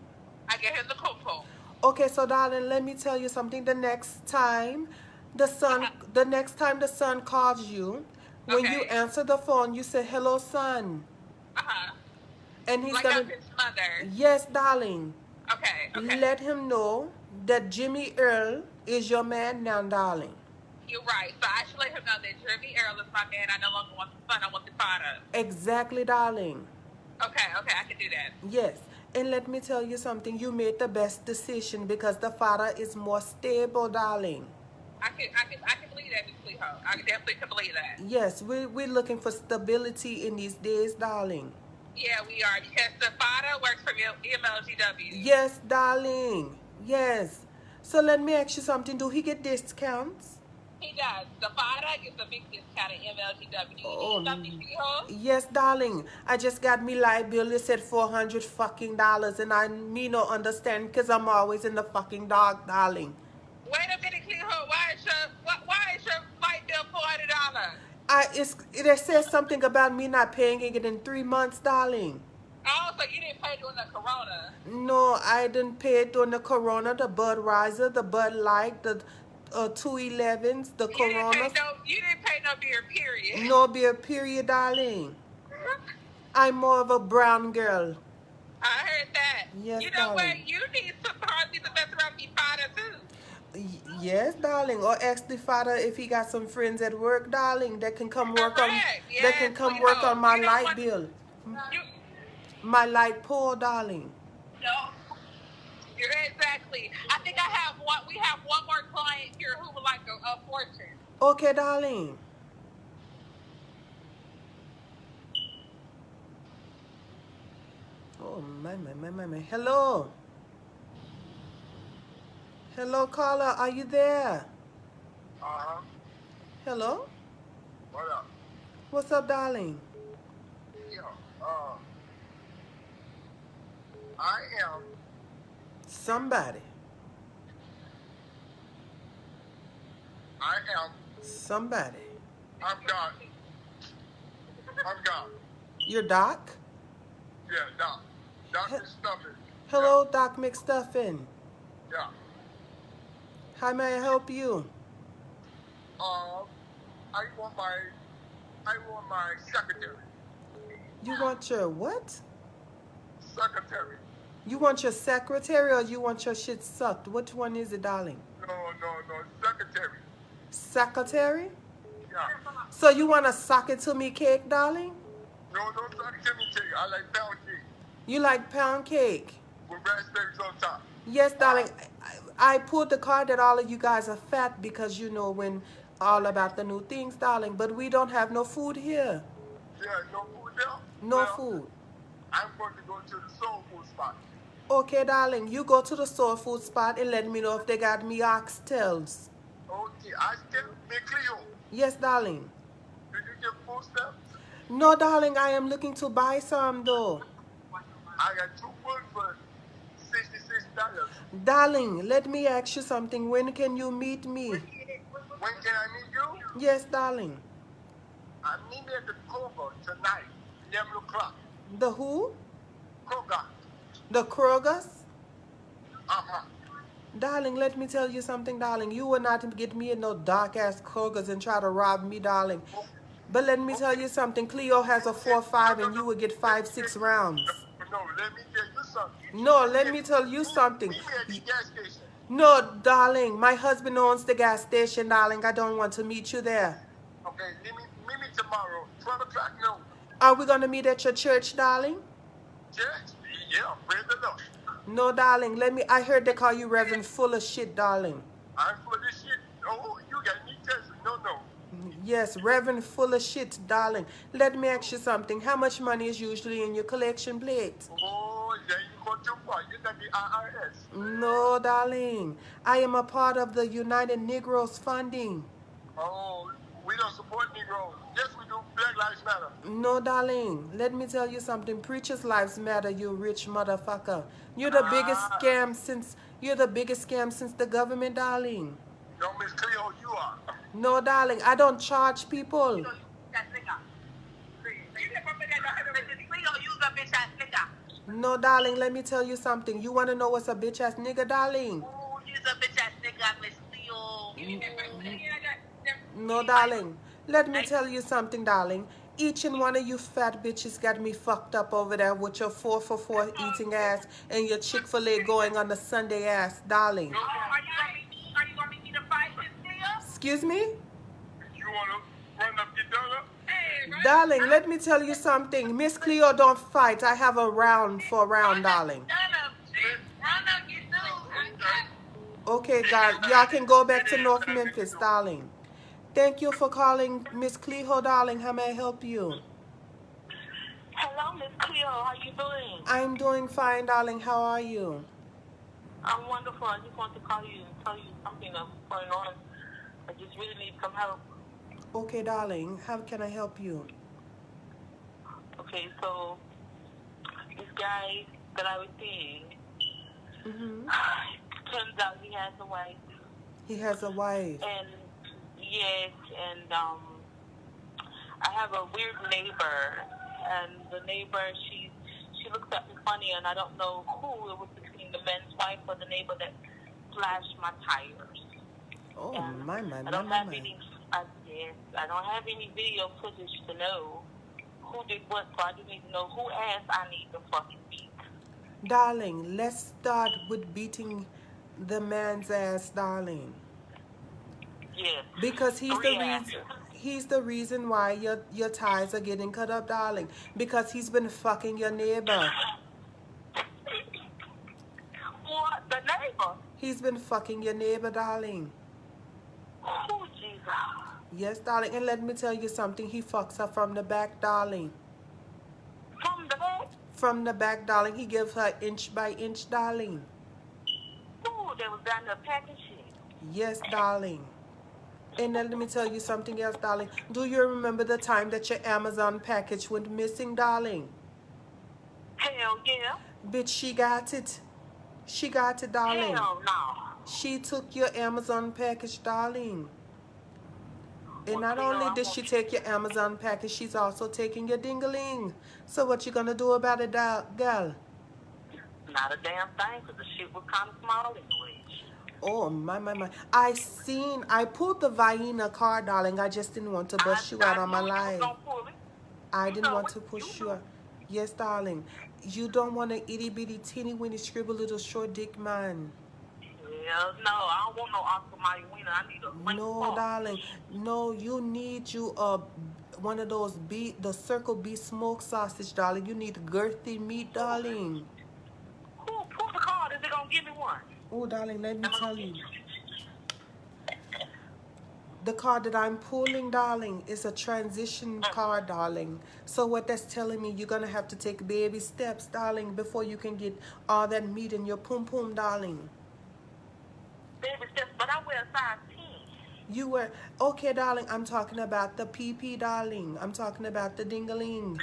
I gave him the pum pum. Okay, so darling, let me tell you something. The next time the son calls you, when you answer the phone, you say, "Hello, son." And he's like gonna. I'm his mother. Yes, darling. Okay. Let him know that Jimmy Earl is your man now, darling. You're right. So I should let him know that Jimmy Earl is my man. I no longer want the son. I want the father. Exactly, darling. Okay, I can do that. Yes. And let me tell you something. You made the best decision because the father is more stable, darling. I can believe that, Miss Klehoe. I definitely can believe that. Yes, we're looking for stability in these days, darling. Yeah, we are, because the father works for MLGW. Yes, darling. Yes. So let me ask you something. Do he get discounts? He does. The father gets a big discount at MLGW. You need something, Klehoe? Yes, darling. I just got me light bill. It said $400 fucking, and me no understand because I'm always in the fucking dark, darling. Wait a minute, Klehoe. Why is your light bill $400? It says something about me not paying it in 3 months, darling. Oh, so you didn't pay during the corona? No, I didn't pay it during the corona, the Budweiser, the Bud Light, the 211s, the corona. You didn't pay no beer, period. No beer, period, darling. I'm more of a brown girl. I heard that. Yes, you know what? darling. You need to probably the best around me father too. Yes, darling. Or ask the father if he got some friends at work, darling, that can come work on. Yes, that can come work on my light bill. You, My light pole, darling. no, you're exactly. I think I have one. We have one more client here who would like a fortune. Okay, darling. Oh, my. Hello. Hello, caller. Are you there? Hello? What up? What's up, darling? Yeah, I am. Somebody. Somebody. I'm Doc. I'm Doc. You're Doc? Yeah, Doc. Doc McStuffin. Hello, Doc McStuffin. Yeah. How may I help you? I want my secretary. You want your what? Secretary. You want your secretary or you want your shit sucked? Which one is it, darling? No, secretary. Secretary? Yeah. So you want to sock it to me cake, darling? No, secretary cake. I like pound cake. You like pound cake? With raspberries on top. Yes, darling. I pulled the card that all of you guys are fat because you know when all about the new things, darling. But we don't have no food here. Yeah, no food there? No food. I'm going to go to the soul food spot. Okay, darling. You go to the soul food spot and let me know if they got me oxtails. Okay, I still make Klehoe. Yes, darling. Did you get food stamps? No, darling. I am looking to buy some, though. I got 2 food for $66. Darling, let me ask you something. When can you meet me? When can I meet you? Yes, darling. I'm meeting at the Kroger tonight, 11 o'clock. The who? Kroger. The Krogers? Uh-huh. Darling, let me tell you something, darling. You will not get me in no dark-ass Kroger's and try to rob me, darling. But let me tell you something. Cleo has a 4.5 and you will get 5-6 rounds. No, let me tell you something. No, let me tell you something. Meet me at the gas station. No, darling. My husband owns the gas station, darling. I don't want to meet you there. Okay, meet me tomorrow, 12 o'clock. No, Are we going to meet at your church, darling? church? Yeah, praise the Lord. No, darling. I heard they call you Reverend full of shit, darling. I'm full of shit. Oh, you got me tested. No. Yes, Reverend full of shit, darling. Let me ask you something. How much money is usually in your collection plate? Oh, yeah, you go too far. You're not the IRS. No, darling. I am a part of the United Negroes funding. Oh, we don't support Negroes. Yes, we do. Black Lives Matter. No, darling. Let me tell you something. Preachers' lives matter, you rich motherfucker. You're the biggest scam since the government, darling. No, Miss Klehoe, you are. No, darling. I don't charge people. No, darling. Let me tell you something. You want to know what's a bitch ass nigga, darling? Oh, you's a bitch ass nigga, Miss Cleo. No, darling. Let me tell you something, darling. Each and one of you fat bitches got me fucked up over there with your 4 for 4 eating ass and your Chick-fil-A going on the Sunday ass, darling. Are you gonna meet me to fight, Miss Cleo? Excuse me? You want to run up your dollar? Hey, right? Darling, let me tell you something. Miss Cleo don't fight. I have a round for round, darling. Run up your dude. Okay, guys. Y'all can go back to North Memphis, darling. Thank you for calling Miss Klehoe, darling. How may I help you? Hello, Miss Cleo. How you doing? I'm doing fine, darling. How are you? I'm wonderful. I just want to call you and tell you something that's going on. I just really need some help. Okay, darling. How can I help you? Okay, so this guy that I was seeing, turns out he has a wife. He has a wife. And yes, and I have a weird neighbor, and the neighbor, she looks at me funny, and I don't know who it was between the man's wife or the neighbor that slashed my tires. Oh, And my. I don't have any video footage to know who did what, so I just need to know who ass I need to fucking beat. Darling, let's start with beating the man's ass, darling. Yes. Because he's Three the reason. asses. He's the reason why your tires are getting cut up, darling. Because he's been fucking your neighbor. What? The neighbor? He's been fucking your neighbor, darling. Oh, Jesus. Yes, darling. And let me tell you something. He fucks her from the back, darling. From the back? From the back, darling. He gives her inch by inch, darling. Oh, they was down there packing shit. Yes, darling. And then let me tell you something else, darling. Do you remember the time that your Amazon package went missing, darling? Hell yeah. Bitch, she got it. She got it, darling. Hell no. She took your Amazon package, darling. And not only did she take your Amazon package, she's also taking your dingaling. So what you gonna do about it, gal? Not a damn thing, because the shit was kind of small anyway. Oh, my. I pulled the Vienna car, darling. I just didn't want to bust you out on my live. I didn't want to push you out. Yes, darling. You don't want an itty-bitty, teeny-weeny, scribble little short dick man. Hell no, I don't want no Oscar Mayer winner. I need a link No, fork. darling. No, you need one of those the Circle B smoked sausage, darling. You need girthy meat, darling. Who pulled the card? Is it going to give me one? Oh, darling, let me tell you. The card that I'm pulling, darling, is a transition card, darling. So what that's telling me, you're going to have to take baby steps, darling, before you can get all that meat in your pum-pum, darling. Baby steps, but I wear a size 10. You were, okay, darling, I'm talking about the pee-pee, darling. I'm talking about the dingaling.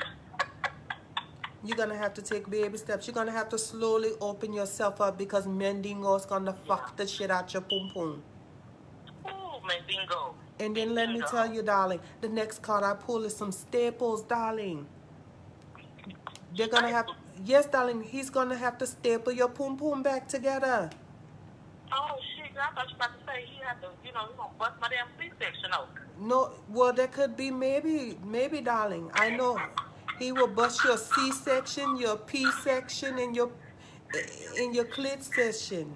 You're going to have to take baby steps. You're going to have to slowly open yourself up because Mendingo's going to fuck the shit out your pum-pum. Ooh, Mendingo. And then let me tell you, darling, the next card I pull is some staples, darling. They're going to have, yes, darling, he's going to have to staple your pum-pum back together. Oh shit! I thought you were about to say he had to, you know, he gonna bust my damn C-section open. No, well, there could be maybe, darling. I know he will bust your C-section, your P-section, and your clit section.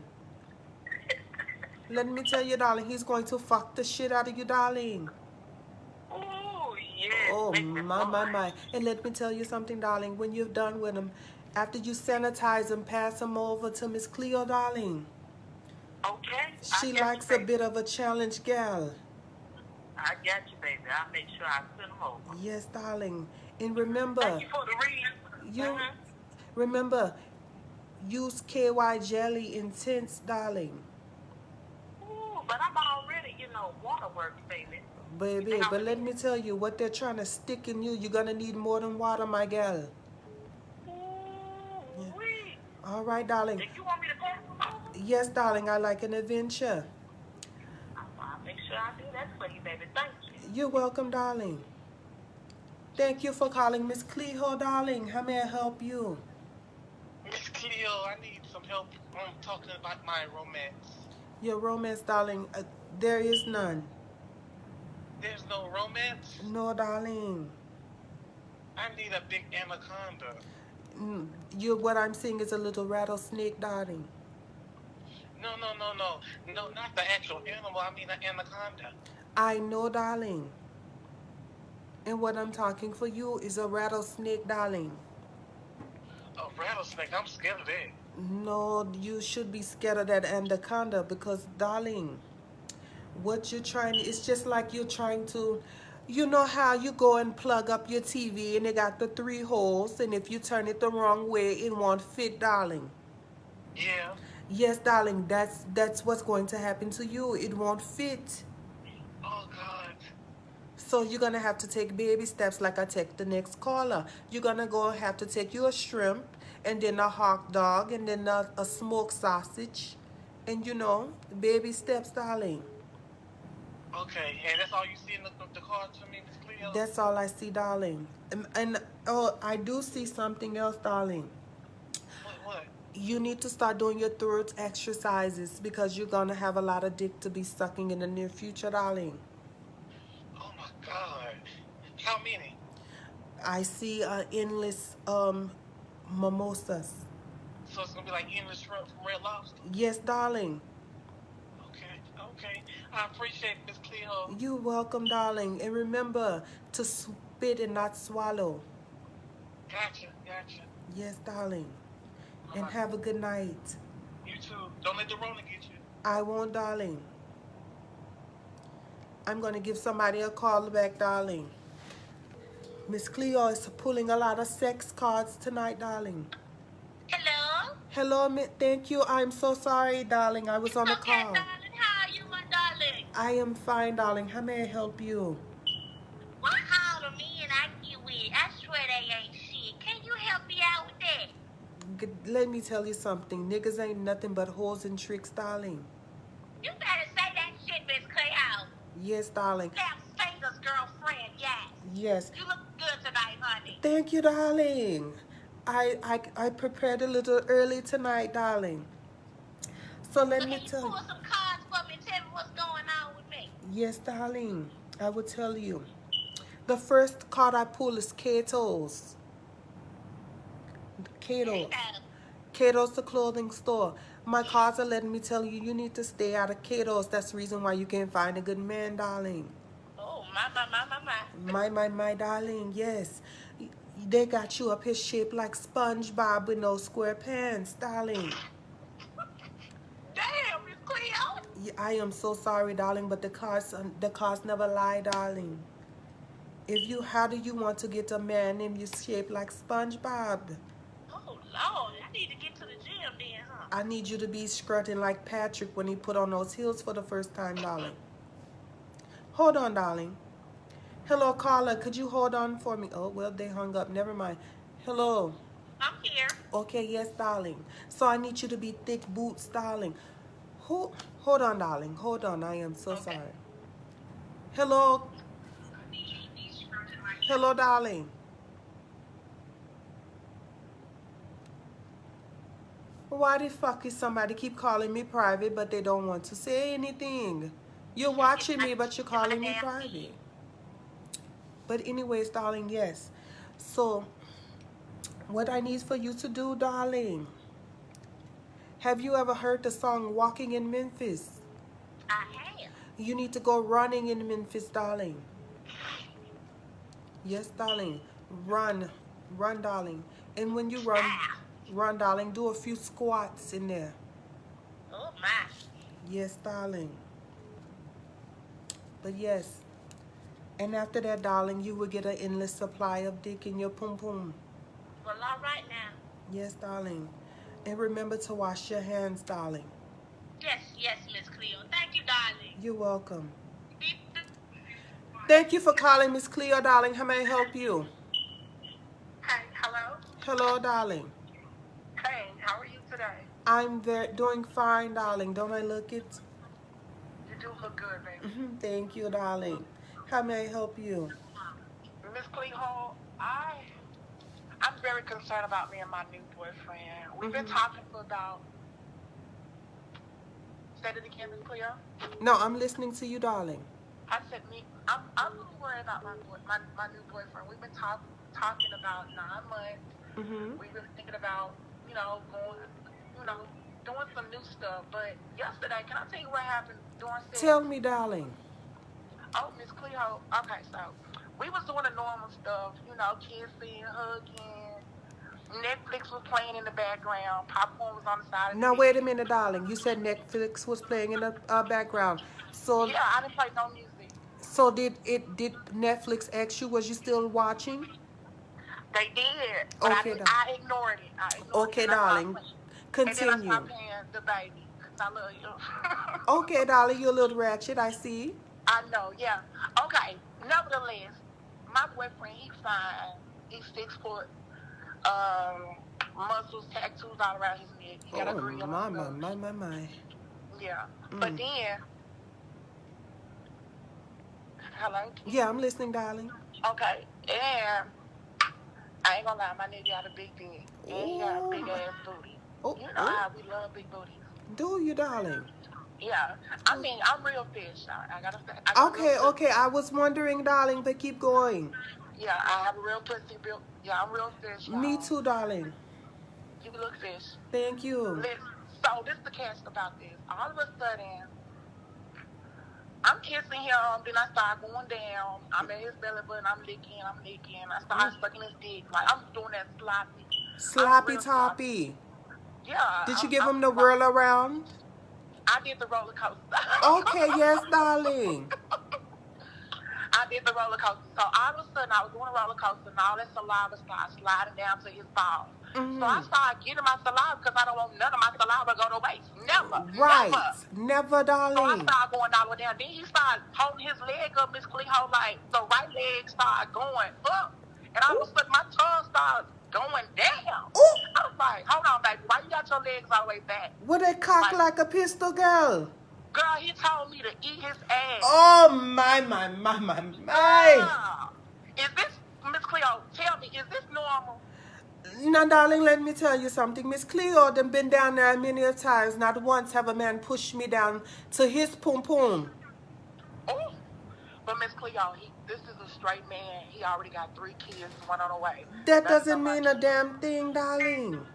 Let me tell you, darling, he's going to fuck the shit out of you, darling. Ooh, yes. Oh, Make me my, my, fun. my. And let me tell you something, darling. When you're done with him, after you sanitize him, pass him over to Miss Cleo, darling. Okay. She I got likes you, a baby. bit of a challenge gal. I got you, baby. I'll make sure I send them over. Yes, darling. And remember, Thank you for the read. you remember, use KY Jelly Intense, darling. Ooh, but I'm already, you know, waterworks, baby. Baby, but let me tell you, what they're trying to stick in you, you're going to need more than water, my gal. Ooh, wee. All right, darling. If you want me to pass them over, Yes, darling, I like an adventure. I'll make sure I do that for you, baby. Thank you. You're welcome, darling. Thank you for calling Miss Klehoe, darling. How may I help you? Miss Cleo, I need some help talking about my romance. Your romance, darling, there is none. There's no romance? No, darling. I need a big anaconda. What I'm seeing is a little rattlesnake, darling. No, not the actual animal. I mean an anaconda. I know, darling. And what I'm talking for you is a rattlesnake, darling. A rattlesnake? I'm scared of that. No, you should be scared of that anaconda because, darling, what you're trying, it's just like you're trying to, you know how you go and plug up your TV and it got the 3 holes, and if you turn it the wrong way, it won't fit, darling. Yeah. Yes, darling, that's what's going to happen to you. It won't fit. Oh, God. So you're going to have to take baby steps like I take the next caller. You're going to have to take you a shrimp and then a hot dog and then a smoked sausage. And, you know, baby steps, darling. Okay, and that's all you see in the card to me, Miss Cleo? That's all I see, darling. And oh, I do see something else, darling. What? You need to start doing your throat exercises because you're going to have a lot of dick to be sucking in the near future, darling. Oh, my God. How many? I see endless mimosas. So it's going to be like endless shrimp from Red Lobster? Yes, darling. Okay. I appreciate it, Miss Cleo. You're welcome, darling. And remember to spit and not swallow. Gotcha. Yes, darling. And Alright. have a good night. You too. Don't let the Rona get you. I won't, darling. I'm going to give somebody a call back, darling. Miss Cleo is pulling a lot of sex cards tonight, darling. Hello? Hello, thank you. I'm so sorry, darling. I was on a Okay, call. darling. How are you, my darling? I am fine, darling. How may I help you? What all the men I get with, I swear they ain't shit. Can you help me out with that? Let me tell you something. Niggas ain't nothing but hoes and tricks, darling. You better say that shit, Miss Klehoe. Yes, darling. Sam Stanger's girlfriend, yes. Yes. You look good tonight, honey. Thank you, darling. I prepared a little early tonight, darling. So let me Can you tell pull some cards for me and tell me what's going on with me? Yes, darling. I will tell you. The first card I pull is Kato's. Kato's. Kato's, the clothing store. My cards are letting me tell you, you need to stay out of Kato's. That's the reason why you can't find a good man, darling. Oh, my. My, darling, yes. They got you up here shaped like SpongeBob with no square pants, darling. Damn, Miss Cleo. I am so sorry, darling, but the cards never lie, darling. How do you want to get a man named you shaped like SpongeBob? Oh, Lord, I need to get to the gym then, huh? I need you to be strutting like Patrick when he put on those heels for the first time, darling. Hold on, darling. Hello, caller. Could you hold on for me? Oh, well, they hung up. Never mind. Hello. I'm here. Okay, yes, darling. So I need you to be thick boots, darling. Hold on, darling. Hold on. I am so sorry. Hello. Hello, darling. Why the fuck is somebody keep calling me private, but they don't want to say anything? You're watching me, but you're calling me private. But anyways, darling, yes. So, what I need for you to do, darling, have you ever heard the song Walking in Memphis? I have. You need to go running in Memphis, darling. Yes, darling. Run. Run, darling. And when you run, darling, do a few squats in there. Oh, my. Yes, darling. But yes. And after that, darling, you will get an endless supply of dick in your pum pum. Well, all right now. Yes, darling. And remember to wash your hands, darling. Yes, Miss Cleo. Thank you, darling. You're welcome. Thank you for calling, Miss Cleo, darling. How may I help you? Hey, hello? Hello, darling. Hey, how are you today? I'm doing fine, darling. Don't I look it? You do look good, baby. Thank you, darling. How may I help you? Miss Klehoe, I'm very concerned about me and my new boyfriend. We've been talking for about... Say it again, Miss Klehoe? No, I'm listening to you, darling. I said I'm a little worried about my new boyfriend. We've been talking about 9 months. We've been thinking about, doing some new stuff. But yesterday, can I tell you what happened during sex? Tell me, darling. Oh, Miss Klehoe. Okay, so we was doing the normal stuff, kissing, hugging. Netflix was playing in the background. Popcorn was on the side of the Now, TV. wait a minute, darling. You said Netflix was playing in the background. So, Yeah, I didn't play no music. so did Netflix ask you, was you still watching? They did, but Okay, I ignored it. Okay, darling. Continue. And then I stopped paying the baby, because I love you. Okay, darling, you're a little ratchet, I see. I know, yeah. Okay, nevertheless, my boyfriend, he's fine. He's 6 foot. Muscles, tattoos all around his neck. He got a grill. My. Yeah. But then, hello? Yeah, I'm listening, darling. Okay, and I ain't gonna lie, my nigga got a big dick. And he got a big ass booty. You know how we love big booties. Do you, darling? Yeah. I mean, I'm real fish. I gotta say. Okay. I was wondering, darling, but keep going. Yeah, I have a real pussy built. Yeah, I'm real fish. Me too, darling. You look fish. Thank you. So this is the catch about this. All of a sudden, I'm kissing him, then I start going down. I'm at his belly button, I'm licking. I start sucking his dick. Like, I'm doing that sloppy. Sloppy toppy. Yeah. Did you give him the whirl around? I did the roller coaster. Okay, yes, darling. I did the roller coaster. So all of a sudden, I was doing a roller coaster, and all that saliva started sliding down to his balls. So I started getting my saliva because I don't want none of my saliva to go to waste. Never. Right. Never, darling. So I started going all the way down. Then he started holding his leg up, Miss Klehoe, like the right leg started going up. And all of a sudden, my tongue started going down. Ooh. I was like, hold on, baby. Why you got your legs all the way back? Would it cock like a pistol, girl? Girl, he told me to eat his ass. Oh, my. Is this, Miss Klehoe, tell me, is this normal? Now, darling, let me tell you something. Miss Cleo done been down there many a times. Not once have a man pushed me down to his pum pum. Oh, but Miss Klehoe, this is a straight man. He already got 3 kids, 1 on the way. That doesn't mean a damn thing, darling.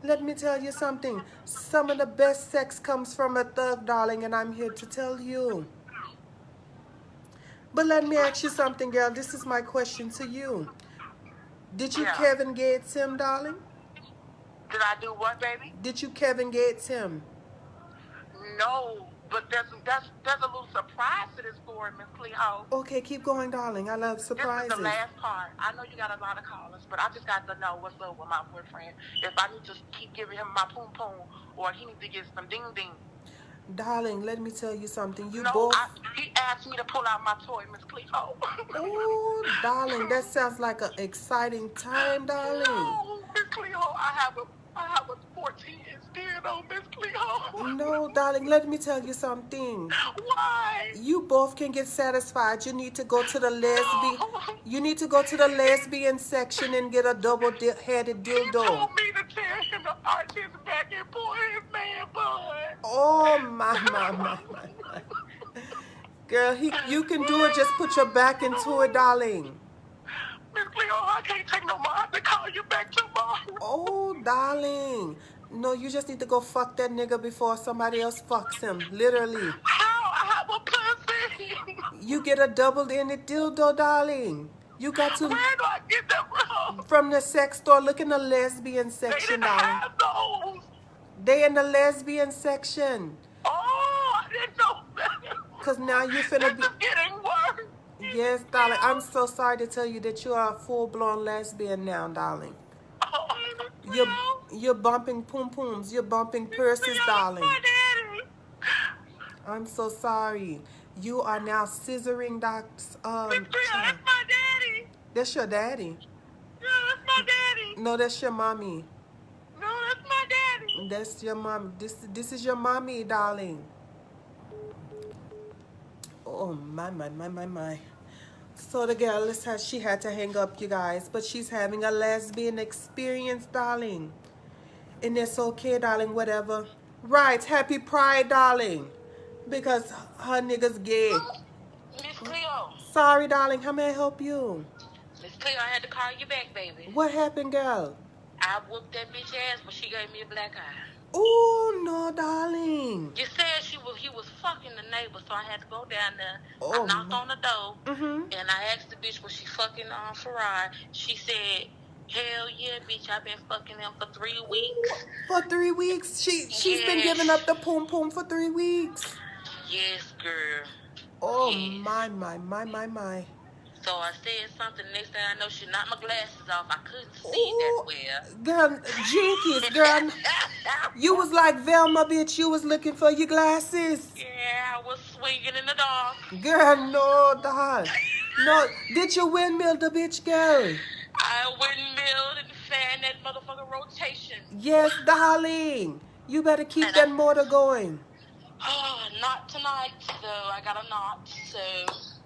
Let me tell you something. Some of the best sex comes from a thug, darling, and I'm here to tell you. But let me ask you something, girl. This is my question to you. Did you Kevin Gates him, darling? Did I do what, baby? Did you Kevin Gates him? No, but there's a little surprise to this story, Miss Klehoe. Okay, keep going, darling. I love surprises. This is the last part. I know you got a lot of callers, but I just got to know what's up with my boyfriend. If I need to keep giving him my poom poom, or he needs to get some ding ding. Darling, let me tell you something. He asked me to pull out my toy, Miss Klehoe. Oh, darling, that sounds like an exciting time, darling. No, Miss Klehoe, I have a 14-inch dildo, Miss Klehoe. No, darling, let me tell you something. Why? You both can get satisfied. You need to go to the lesbian. You need to go to the lesbian section and get a double-headed dildo. He told me to tell him nigga arch his back and pull his man bun. Oh, my. Girl, you can do it. Just put your back into it, darling. Miss Cleo, I can't take no more. I have to call you back tomorrow. Oh, darling. No, you just need to go fuck that nigga before somebody else fucks him. Literally. How? I have a pussy. You get a double-ended dildo, darling. You got to... Where do I get that from? From the sex store. Look in the lesbian They section, didn't darling. have those. They in the lesbian section. Oh, I didn't know that. Because now you finna be... This is getting worse. Yes, darling. I'm so sorry to tell you that you are a full-blown lesbian now, darling. Oh, Miss Cleo. You're bumping pum-pums. You're bumping purses, darling. My daddy. I'm so sorry. You are now scissoring Miss Cleo, that's child. my daddy. That's your daddy. No, that's my daddy. No, that's your mommy. No, that's my daddy. That's your mom. This is your mommy, darling. Oh, my. So the girl, she had to hang up, you guys. But she's having a lesbian experience, darling. And it's okay, darling, whatever. Right, happy pride, darling. Because her nigga's gay. Miss Cleo. Sorry, darling. How may I help you? Miss Cleo, I had to call you back, baby. What happened, girl? I whooped that bitch ass, but she gave me a black eye. Oh, no, darling. You said he was fucking the neighbor, so I had to go down there. Oh, I knocked on the door, Mm-hmm. and I asked the bitch, was she fucking Farad? She said, hell yeah, bitch, I've been fucking him for 3 weeks. For 3 weeks? She's been giving up the pum-pum for 3 weeks. Yes, girl. Oh, Yes. my. So I said something. Next thing I know, she knocked my glasses off. I couldn't see that well. Girl, jinkies, girl. You was like Velma, bitch. You was looking for your glasses. Yeah, I was swinging in the dark. Girl, no, dog. No, did you windmill the bitch, girl? I windmilled and fan that motherfucking rotation. Yes, darling. You better keep that motor going. Oh, not tonight, so I got a knot, so...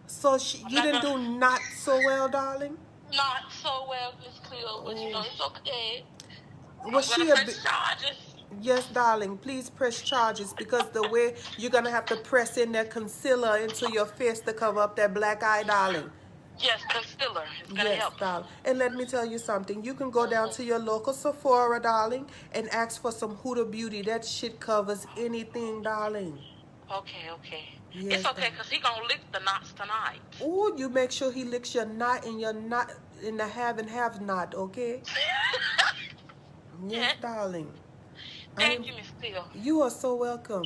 So you didn't do not so well, darling? Not so well, Miss Cleo, but you know, it's okay. Was she a bit... charges. Yes, darling. Please press charges because the way you're going to have to press in that concealer into your face to cover up that black eye, darling. Yes, concealer. It's going to help. Darling. And let me tell you something. You can go down to your local Sephora, darling, and ask for some Huda Beauty. That shit covers anything, darling. Okay. Yes, It's okay, because he going to lick the knots tonight. Oh, you make sure he licks your knot and your knot in the have and have knot, okay? Yes, darling. Thank you, Miss Cleo. You are so welcome.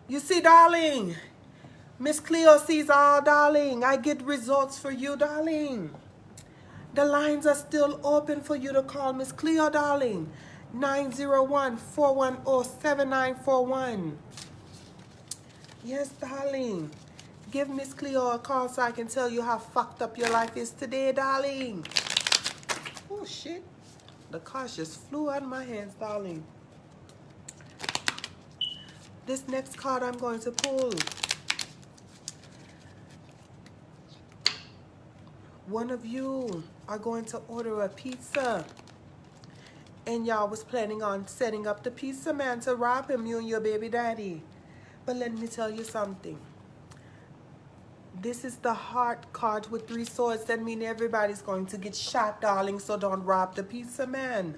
You see, darling, Miss Cleo sees all, darling. I get results for you, darling. The lines are still open for you to call Miss Cleo, darling. 901-410-7941. Yes, darling. Give Miss Cleo a call so I can tell you how fucked up your life is today, darling. Oh, shit. The cards just flew out of my hands, darling. This next card I'm going to pull. One of you are going to order a pizza. And y'all was planning on setting up the pizza man to rob him, you and your baby daddy. But let me tell you something. This is the heart card with 3 swords. That means everybody's going to get shot, darling. So don't rob the pizza man.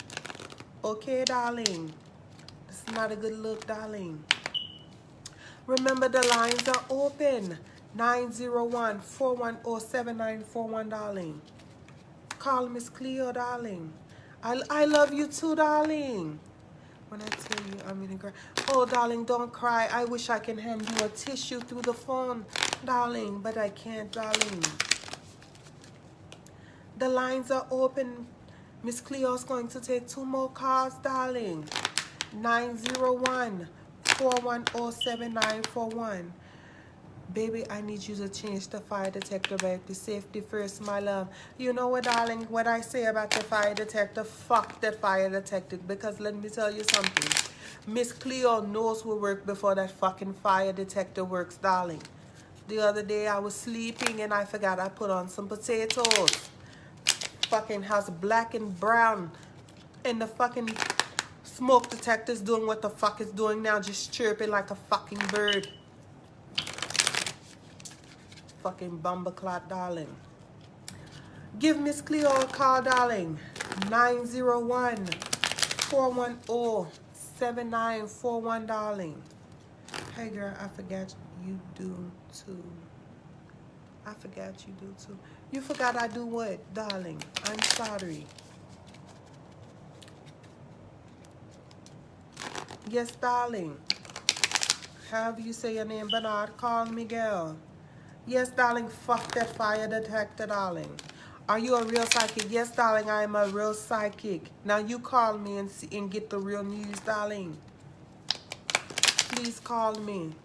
Okay, darling. This is not a good look, darling. Remember, the lines are open. 901-410-7941, darling. Call Miss Cleo, darling. I love you too, darling. When I tell you I'm in a cry. Oh, darling, don't cry. I wish I can hand you a tissue through the phone, darling, but I can't, darling. The lines are open. Miss Cleo's going to take 2 more calls, darling. 901-410-7941. Baby, I need you to change the fire detector back to safety first, my love. You know what, darling? What I say about the fire detector, fuck that fire detector. Because let me tell you something. Miss Cleo knows what worked before that fucking fire detector works, darling. The other day I was sleeping and I forgot I put on some potatoes. Fucking house black and brown. And the fucking smoke detector's doing what the fuck it's doing now, just chirping like a fucking bird. Fucking bumbleclot, darling. Give Miss Klehoe a call, darling. 901-410-7941, darling. Hey, girl, I forgot you do too. I forgot you do too. You forgot I do what, darling? I'm sorry. Yes, darling. However you say your name, Bernard, call me, girl. Yes, darling, fuck that fire detector, darling. Are you a real psychic? Yes, darling, I am a real psychic. Now you call me and see, and get the real news, darling. Please call me.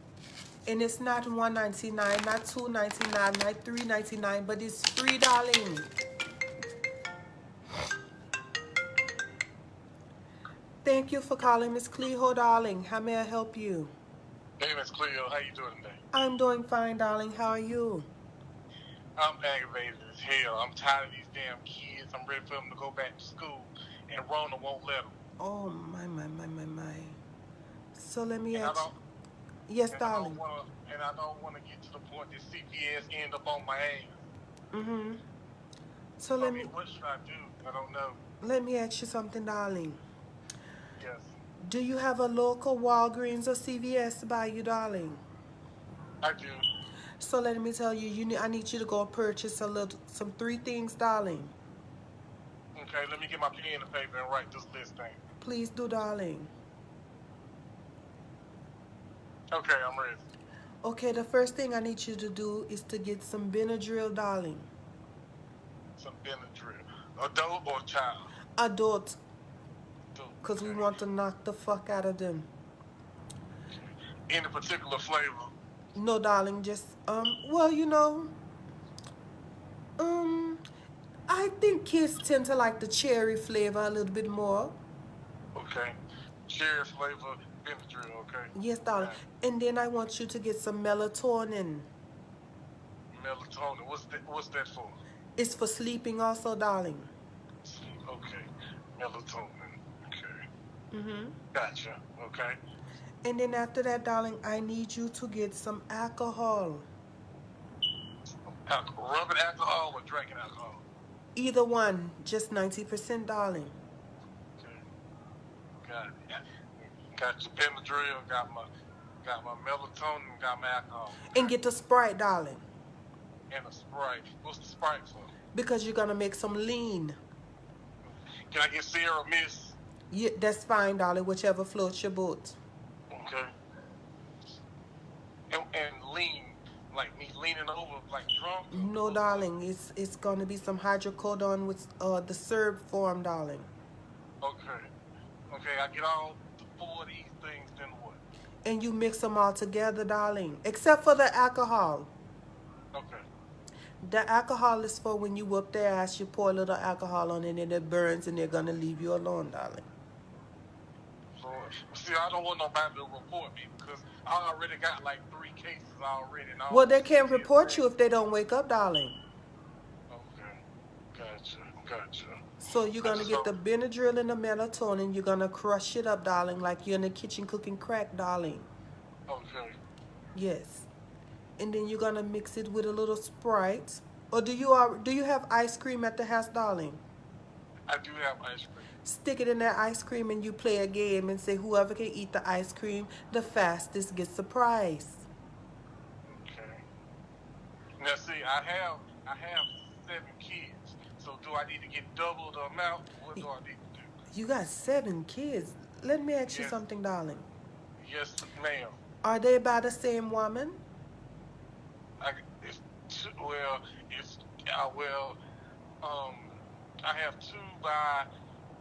And it's not $1.99, not $2.99, not $3.99, but it's free, darling. Thank you for calling, Miss Klehoe, darling. How may I help you? Hey, Miss Cleo, how you doing today? I'm doing fine, darling. How are you? I'm aggravated as hell. I'm tired of these damn kids. I'm ready for them to go back to school, and Rona won't let them. Oh, my. So let me And ask you. Yes, I darling. don't want to get to the point that CPS end up on my ass. Mm-hmm. So What should I do? I don't know. let me ask you something, darling. Yes. Do you have a local Walgreens or CVS by you, darling? I do. So let me tell you, I need you to go purchase some 3 things, darling. Okay, let me get my pen and paper and write this list down. Please do, darling. Okay, I'm ready. Okay, the first thing I need you to do is to get some Benadryl, darling. Some Benadryl. Adult or child? Adult, Adult. because we Okay. want to knock the fuck out of them. Any particular flavor? No, darling, just, well, I think kids tend to like the cherry flavor a little bit more. Okay. Cherry flavor Benadryl, okay? Yes, darling. Okay. And then I want you to get some melatonin. Melatonin. What's that for? It's for sleeping also, darling. Okay. Melatonin. Okay. Mm-hmm. Gotcha. Okay. And then after that, darling, I need you to get some alcohol. Rubbing alcohol or drinking alcohol? Either one, just 90%, darling. Okay. Got it. Got your Benadryl, got my melatonin, got my alcohol. And get the Sprite, darling. And a Sprite. What's the Sprite for? Because you're going to make some lean. Can I get Sierra Mist? Yeah, that's fine, darling, whichever floats your boat. Okay. And lean, like me leaning over like drunk? No, darling, it's going to be some hydrocodone with the syrup form, darling. Okay. Okay, I get all 4 of these things, then what? And you mix them all together, darling, except for the alcohol. Okay. The alcohol is for when you whoop their ass, you pour a little alcohol on it and it burns and they're going to leave you alone, darling. So, see, I don't want nobody to report me because I already got like 3 cases already. Well, they can't report you if they don't wake up, darling. Okay. Gotcha. So you're going to get the Benadryl and the melatonin. You're going to crush it up, darling, like you're in the kitchen cooking crack, darling. Okay. Yes. And then you're going to mix it with a little Sprite. Or do you have ice cream at the house, darling? I do have ice cream. Stick it in that ice cream and you play a game and say whoever can eat the ice cream the fastest gets the prize. Okay. Now see, I have 7 kids. So do I need to get double the amount? What do I need to do? You got 7 kids. Let me ask you something, darling. Yes, ma'am. Are they by the same woman? I have 2 by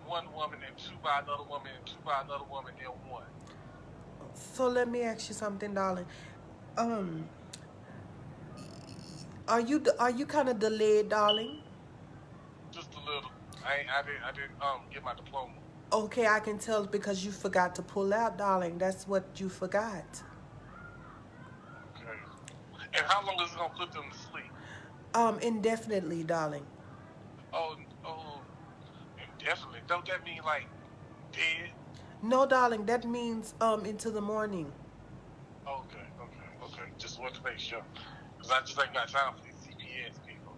one woman and 2 by another woman and 2 by another woman and 1. So let me ask you something, darling. Are you kind of delayed, darling? Just a little. I didn't get my diploma. Okay, I can tell because you forgot to pull out, darling. That's what you forgot. Okay. And how long is it gonna put them to sleep? Indefinitely, darling. Oh. Definitely. Don't that mean like dead? No, darling, that means into the morning. Okay. Just wanted to make sure. Because I just ain't got time for these CPS people.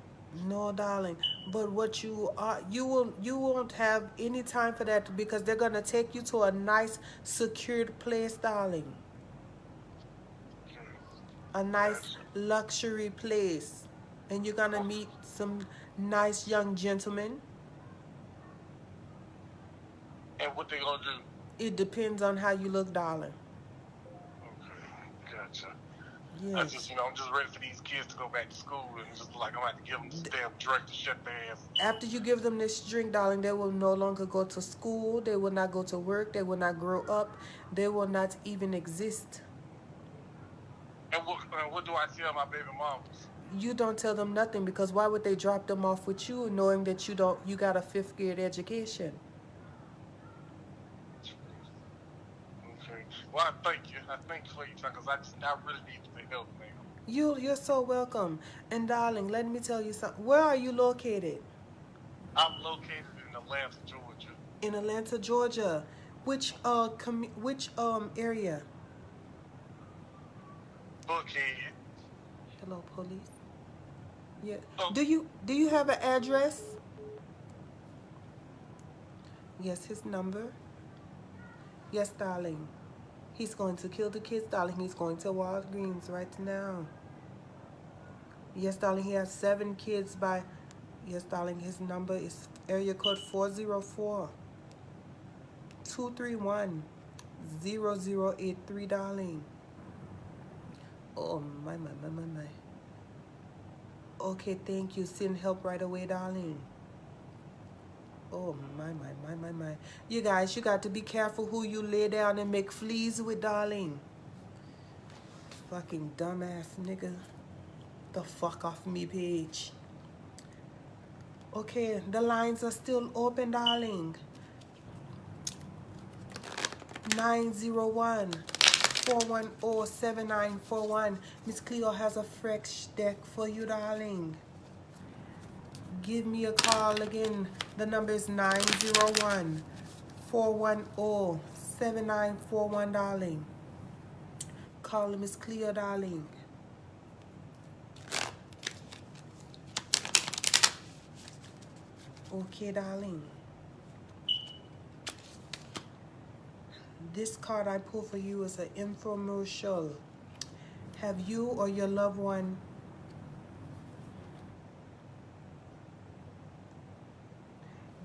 No, darling. But what you won't have any time for that because they're gonna take you to a nice secured place, darling. Okay. A nice Gotcha. luxury place. And you're gonna meet some nice young gentlemen. And what they gonna do? It depends on how you look, darling. Okay. Gotcha. I Yes. just, I'm just ready for these kids to go back to school and just like I'm gonna have to give them this damn drink to shut their ass. After you give them this drink, darling, they will no longer go to school. They will not go to work. They will not grow up. They will not even exist. And what do I tell my baby mamas? You don't tell them nothing because why would they drop them off with you knowing that you got a 5th grade education? Okay. Well, I thank you. I thank you for your time because I really need the help, man. You're so welcome. And darling, let me tell you something. Where are you located? I'm located in Atlanta, Georgia. In Atlanta, Georgia. Which area? Buckhead. Hello, police. Yeah. Oh. Do you have an address? Yes, his number. Yes, darling. He's going to kill the kids, darling. He's going to Walgreens right now. Yes, darling. He has 7 kids by... Yes, darling. His number is area code 404-231-0083, darling. Oh, my. Okay, thank you. Send help right away, darling. Oh, my. You guys, you got to be careful who you lay down and make fleas with, darling. Fucking dumbass nigga. The fuck off me page. Okay, the lines are still open, darling. 901-410-7941. Miss Cleo has a fresh deck for you, darling. Give me a call again. The number is 901-410-7941, darling. Call Miss Cleo, darling. Okay, darling. This card I pull for you is an infomercial. Have you or your loved one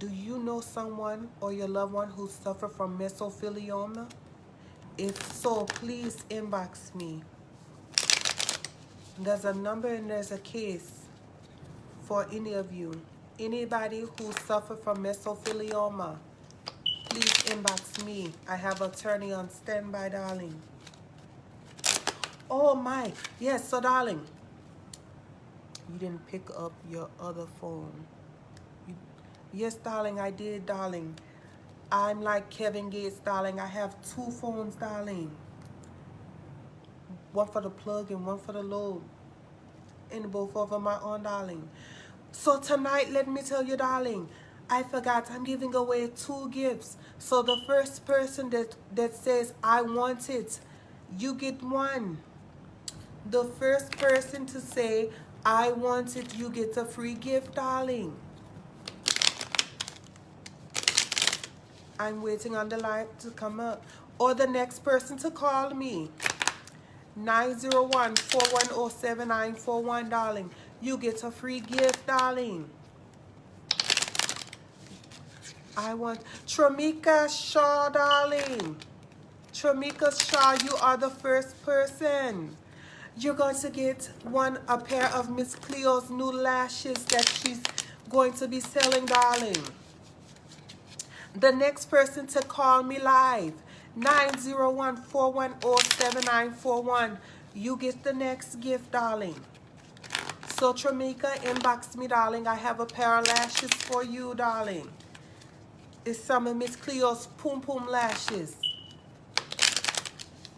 do you know someone or your loved one who suffer from mesothelioma? If so, please inbox me. There's a number and there's a case for any of you. Anybody who suffer from mesothelioma, please inbox me. I have an attorney on standby, darling. Oh my, yes, so darling, you didn't pick up your other phone. Yes, darling, I did, darling. I'm like Kevin Gates, darling. I have 2 phones, darling. One for the plug and one for the load. And both of them are on, darling. So tonight, let me tell you, darling, I forgot I'm giving away 2 gifts. So the first person that says, I want it, you get 1. The first person to say, I want it, you get a free gift, darling. I'm waiting on the line to come up. Or the next person to call me. 901-410-7941, darling. You get a free gift, darling. I want Tramika Shaw, darling. Tramika Shaw, you are the first person. You're going to get a pair of Miss Cleo's new lashes that she's going to be selling, darling. The next person to call me live, 901-410-7941. You get the next gift, darling. So, Tramika, inbox me, darling. I have a pair of lashes for you, darling. It's some of Miss Cleo's Poom Poom lashes.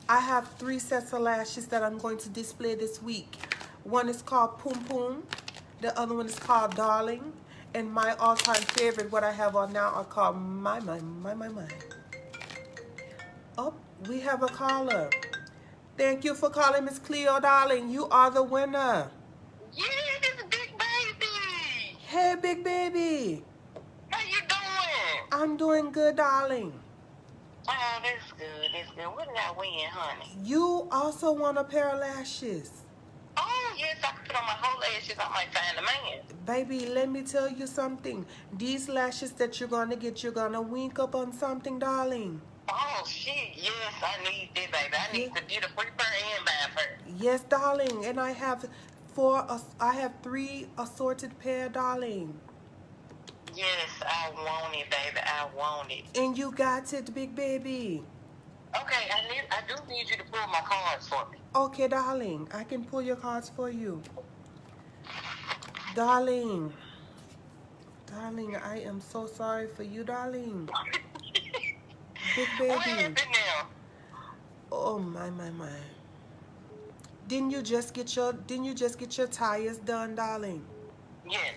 I have 3 sets of lashes that I'm going to display this week. One is called Poom Poom. The other one is called Darling. And my all-time favorite, what I have on now, are called My. Oh, we have a caller. Thank you for calling, Miss Cleo, darling. You are the winner. Yes, big baby. Hey, big baby. How you doing? I'm doing good, darling. Oh, that's good. That's good. What did I win, honey? You also want a pair of lashes. Oh, yes, I can put on my whole lashes. I might find a man. Baby, let me tell you something. These lashes that you're going to get, you're going to wink up on something, darling. Oh, shit. Yes, I need that, baby. I need to get a free pair and buy a pair. Yes, darling. And I have three assorted pair, darling. Yes, I want it, baby. I want it. And you got it, big baby. Okay, I do need you to pull my cards for me. Okay, darling. I can pull your cards for you. Darling. Darling, I am so sorry for you, darling. Big baby. What happened now? Oh my. Didn't you just get your tires done, darling? Yes.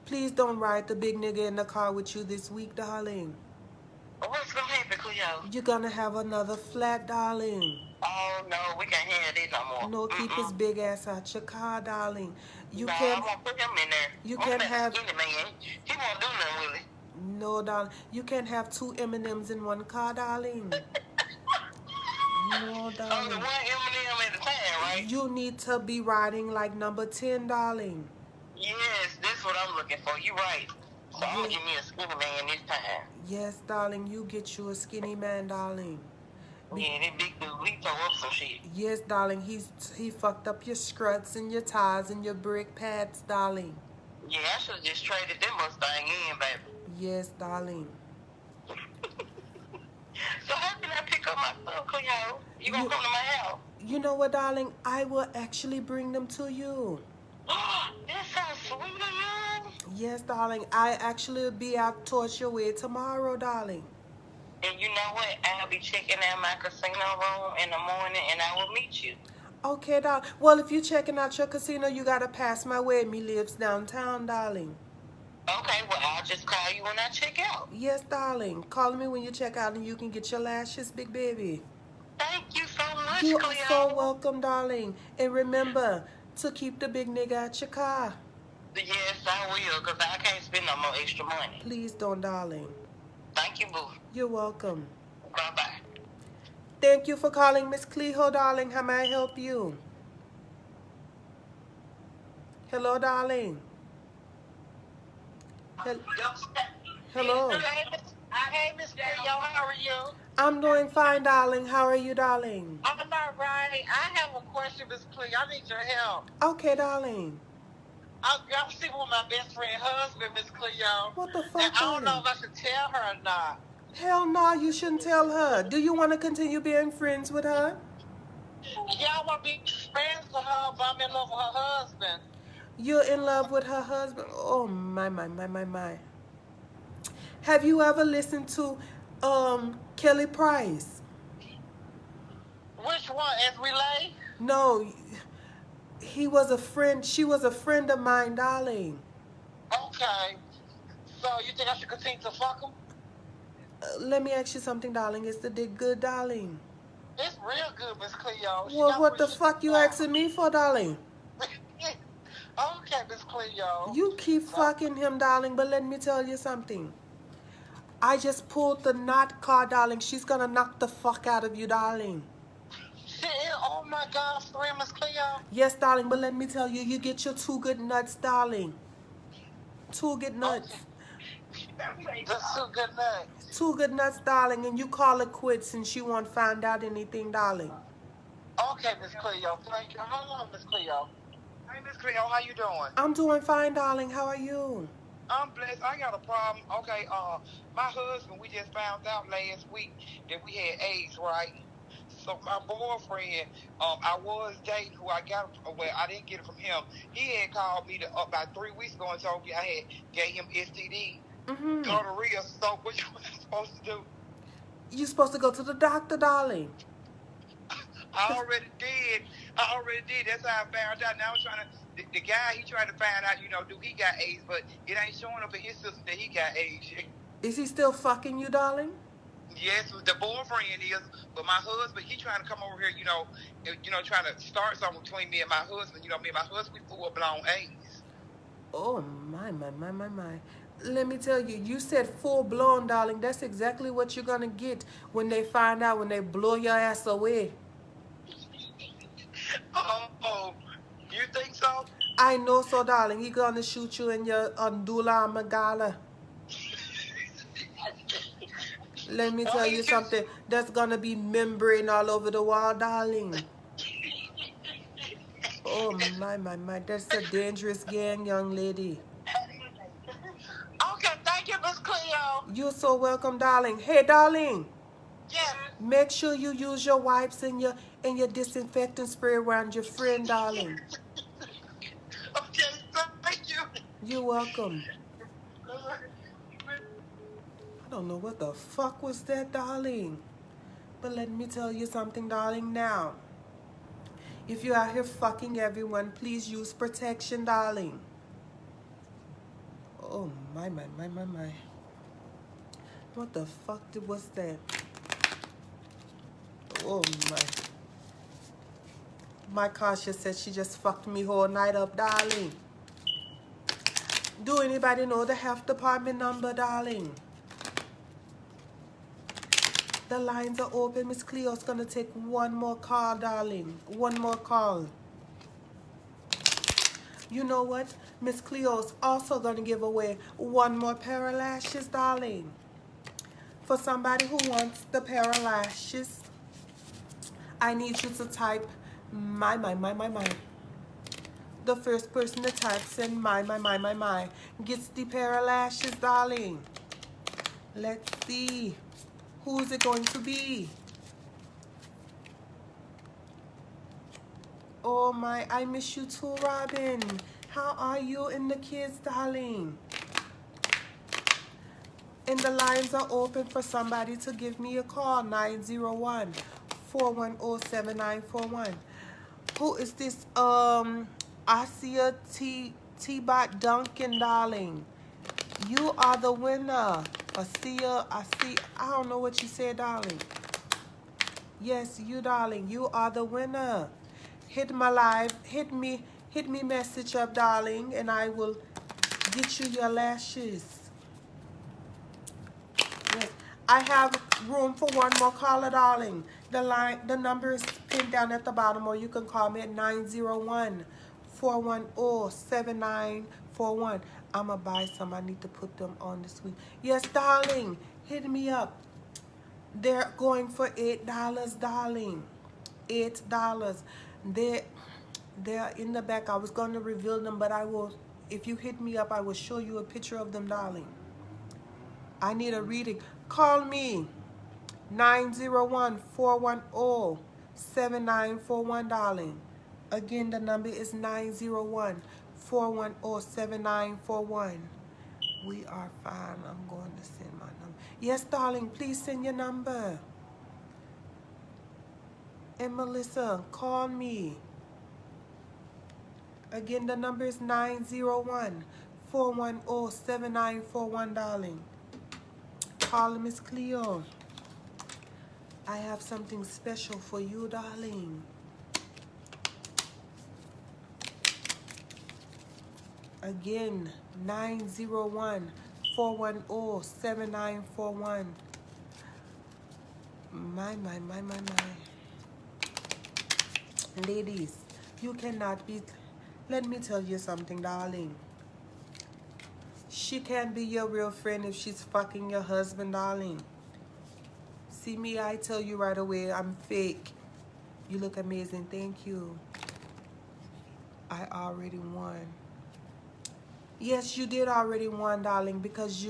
Please don't ride the big nigga in the car with you this week, darling. What's gonna happen, Cleo? You're gonna have another flat, darling. Oh no, we can't have that no more. No, keep his big ass out your car, darling. You No, can't. I won't put him in there. You I'm can't that have. skinny man. He won't do nothing with it. No, darling. You can't have two M&Ms in one car, darling. No, Only darling. one M&M at a time, right? You need to be riding like number 10, darling. Yes, that's what I'm looking for. You right. So I'm gonna give me a skinny man this time. Yes, darling. You get you a skinny man, darling. Yeah, that big dude, he tore up some shit. Yes, darling. He fucked up your struts and your tires and your brake pads, darling. Yeah, I should have just traded them Mustang in, baby. Yes, darling. So how can I pick up my stuff, Cleo? You gonna come to my house? You know what, darling? I will actually bring them to you. That sounds sweet of you. Yes, darling. I actually will be out towards your way tomorrow, darling. And you know what? I'll be checking out my casino room in the morning, and I will meet you. Okay, darling. Well, if you're checking out your casino, you gotta pass my way. Me lives downtown, darling. Okay, well, I'll just call you when I check out. Yes, darling. Call me when you check out and you can get your lashes, big baby. Thank you so much, You Cleo. are so welcome, darling. And remember to keep the big nigga at your car. Yes, I will, because I can't spend no more extra money. Please don't, darling. Thank you, boo. You're welcome. Bye-bye. Thank you for calling, Miss Klehoe, darling. How may I help you? Hello, darling. Hello. Hey, Miss Cleo, how are you? I'm doing fine, darling. How are you, darling? I'm all right. I have a question, Miss Cleo. I need your help. Okay, darling. I'm sleeping with my best friend's husband, Miss Cleo. What the And fuck, I don't know darling? if I should tell her or not. Hell no, you shouldn't tell her. Do you want to continue being friends with her? Yeah, I want to be friends with her, but I'm in love with her husband. You're in love with her husband? Oh, my. Have you ever listened to Kelly Price? Which one? As we lay? No, he was a friend. She was a friend of mine, darling. Okay. So you think I should continue to fuck him? Let me ask you something, darling. Is the dick good, darling? It's real good, Miss Cleo. Well, what the fuck you asking me for, darling? Okay, Miss Cleo. You keep fucking him, darling, but let me tell you something. I just pulled the knot card, darling. She's gonna knock the fuck out of you, darling. Shit, oh my God, for real, Miss Cleo. Yes, darling, but let me tell you, you get your 2 good nuts, darling. 2 good nuts. That's so good nuts. 2 good nuts, darling, and you call it quits and she won't find out anything, darling. Okay, Miss Cleo, thank you. Hold on, Miss Cleo. Hey, Miss Cleo, how you doing? I'm doing fine, darling. How are you? I'm blessed. I got a problem. Okay, my husband, we just found out last week that we had AIDS, right? So my boyfriend, I was dating who I got, well, I didn't get it from him. He had called me about 3 weeks ago and told me I had gave him STD. Gonorrhea. So what you supposed to do? You're supposed to go to the doctor, darling. I already did. That's how I found out. Now I'm trying to. The guy, he tried to find out, do he got AIDS, but it ain't showing up in his system that he got AIDS. Is he still fucking you, darling? Yes, the boyfriend is, but my husband, he trying to come over here, trying to start something between me and my husband. Me and my husband, we full blown AIDS. Oh, my. Let me tell you, you said full blown, darling. That's exactly what you're going to get when they find out, when they blow your ass away. Oh, you think so? I know so, darling. He going to shoot you in your Andula Magala. Let me tell you something. There's going to be membrane all over the wall, darling. Oh, my. That's a dangerous gang, young lady. Okay, thank you, Miss Cleo. You're so welcome, darling. Hey, darling. Yes. Make sure you use your wipes and your disinfectant spray around your friend, darling. Okay, thank you. You're welcome. I don't know what the fuck was that, darling. But let me tell you something, darling, now. If you're out here fucking everyone, please use protection, darling. Oh, my. What the fuck was that? Oh, my. My Kasha said she just fucked me whole night up, darling. Do anybody know the health department number, darling? The lines are open. Miss Cleo's gonna take one more call, darling. One more call. You know what? Miss Cleo's also gonna give away one more pair of lashes, darling. For somebody who wants the pair of lashes, I need you to type my. The first person that types in my gets the pair of lashes, darling. Let's see. Who's it going to be? Oh my, I miss you too, Robin. How are you and the kids, darling? And the lines are open for somebody to give me a call, 901-410-7941. Who is this? Asia T-Bot Duncan, darling. You are the winner. I don't know what you said, darling. Yes, you, darling. You are the winner. Hit my live. Hit me message up, darling, and I will get you your lashes. Yes. I have room for one more caller, darling. The number is pinned down at the bottom, or you can call me at 901-410-7941. I'm going to buy some. I need to put them on this week. Yes, darling. Hit me up. They're going for $8, darling. $8. They're in the back. I was going to reveal them, but I will. If you hit me up, I will show you a picture of them, darling. I need a reading. Call me. 901-410-7941, darling. Again, the number is 901-410-7941. We are fine. I'm going to send my number. Yes, darling, please send your number. And Melissa, call me. Again, the number is 901-410-7941, darling. Call Miss Cleo. I have something special for you, darling. Again, 901-410-7941. My. Ladies, you cannot be... Let me tell you something, darling. She can't be your real friend if she's fucking your husband, darling. See me, I tell you right away, I'm fake. You look amazing. Thank you. I already won. Yes, you did already won, darling, because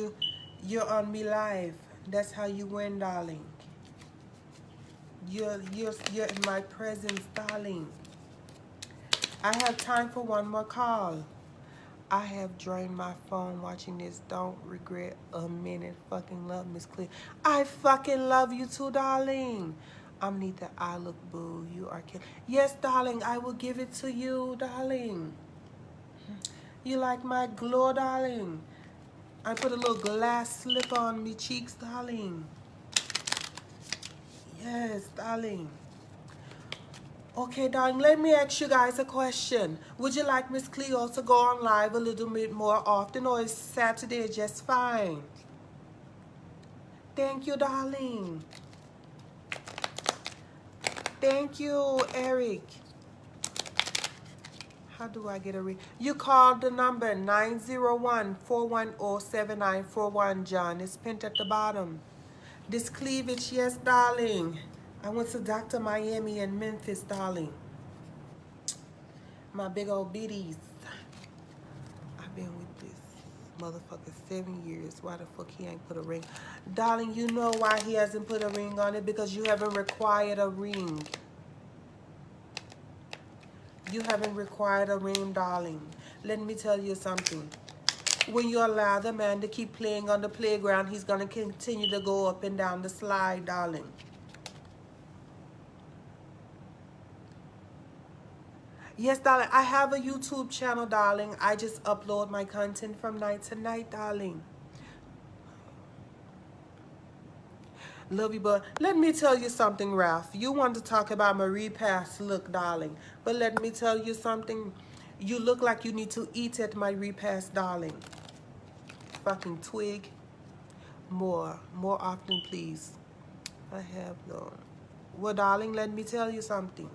you're on me live. That's how you win, darling. You're in my presence, darling. I have time for one more call. I have drained my phone watching this. Don't regret a minute. Fucking love, Miss Cleo. I fucking love you too, darling. Amnita, I look boo. You are kidding. Yes, darling, I will give it to you, darling. You like my glow, darling? I put a little glass slip on me cheeks, darling. Yes, darling. Okay, darling, let me ask you guys a question. Would you like Miss Klehoe to go on live a little bit more often, or is Saturday just fine? Thank you, darling. Thank you, Eric. How do I get a ring? You called the number 901-410-7941, John. It's pinned at the bottom. This cleavage, yes, darling. I went to Dr. Miami in Memphis, darling. My big old biddies. I've been with this motherfucker 7 years. Why the fuck he ain't put a ring? Darling, you know why he hasn't put a ring on it? Because you haven't required a ring. You haven't required a ring, darling. Let me tell you something. When you allow the man to keep playing on the playground, he's going to continue to go up and down the slide, darling. Yes, darling. I have a YouTube channel, darling. I just upload my content from night to night, darling. Love you, but let me tell you something, Ralph. You want to talk about my repast look, darling. But let me tell you something. You look like you need to eat at my repast, darling. Fucking twig. More often, please. I have no. Well, darling, let me tell you something.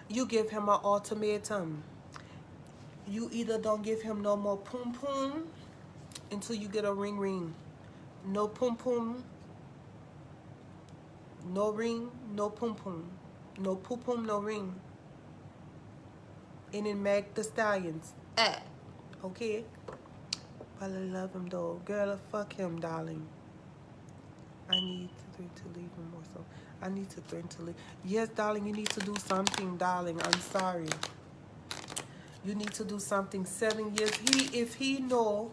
You give him an ultimatum. You either don't give him no more poom poom until you get a ring ring. No poom poom. No ring, no pum pum. No pum pum, no ring. And then Meg the Stallions. Okay? But I love him though. Girl, fuck him, darling. I need to leave him or so. I need to threaten to leave. Yes, darling, you need to do something, darling. I'm sorry. You need to do something. 7 years. If he know,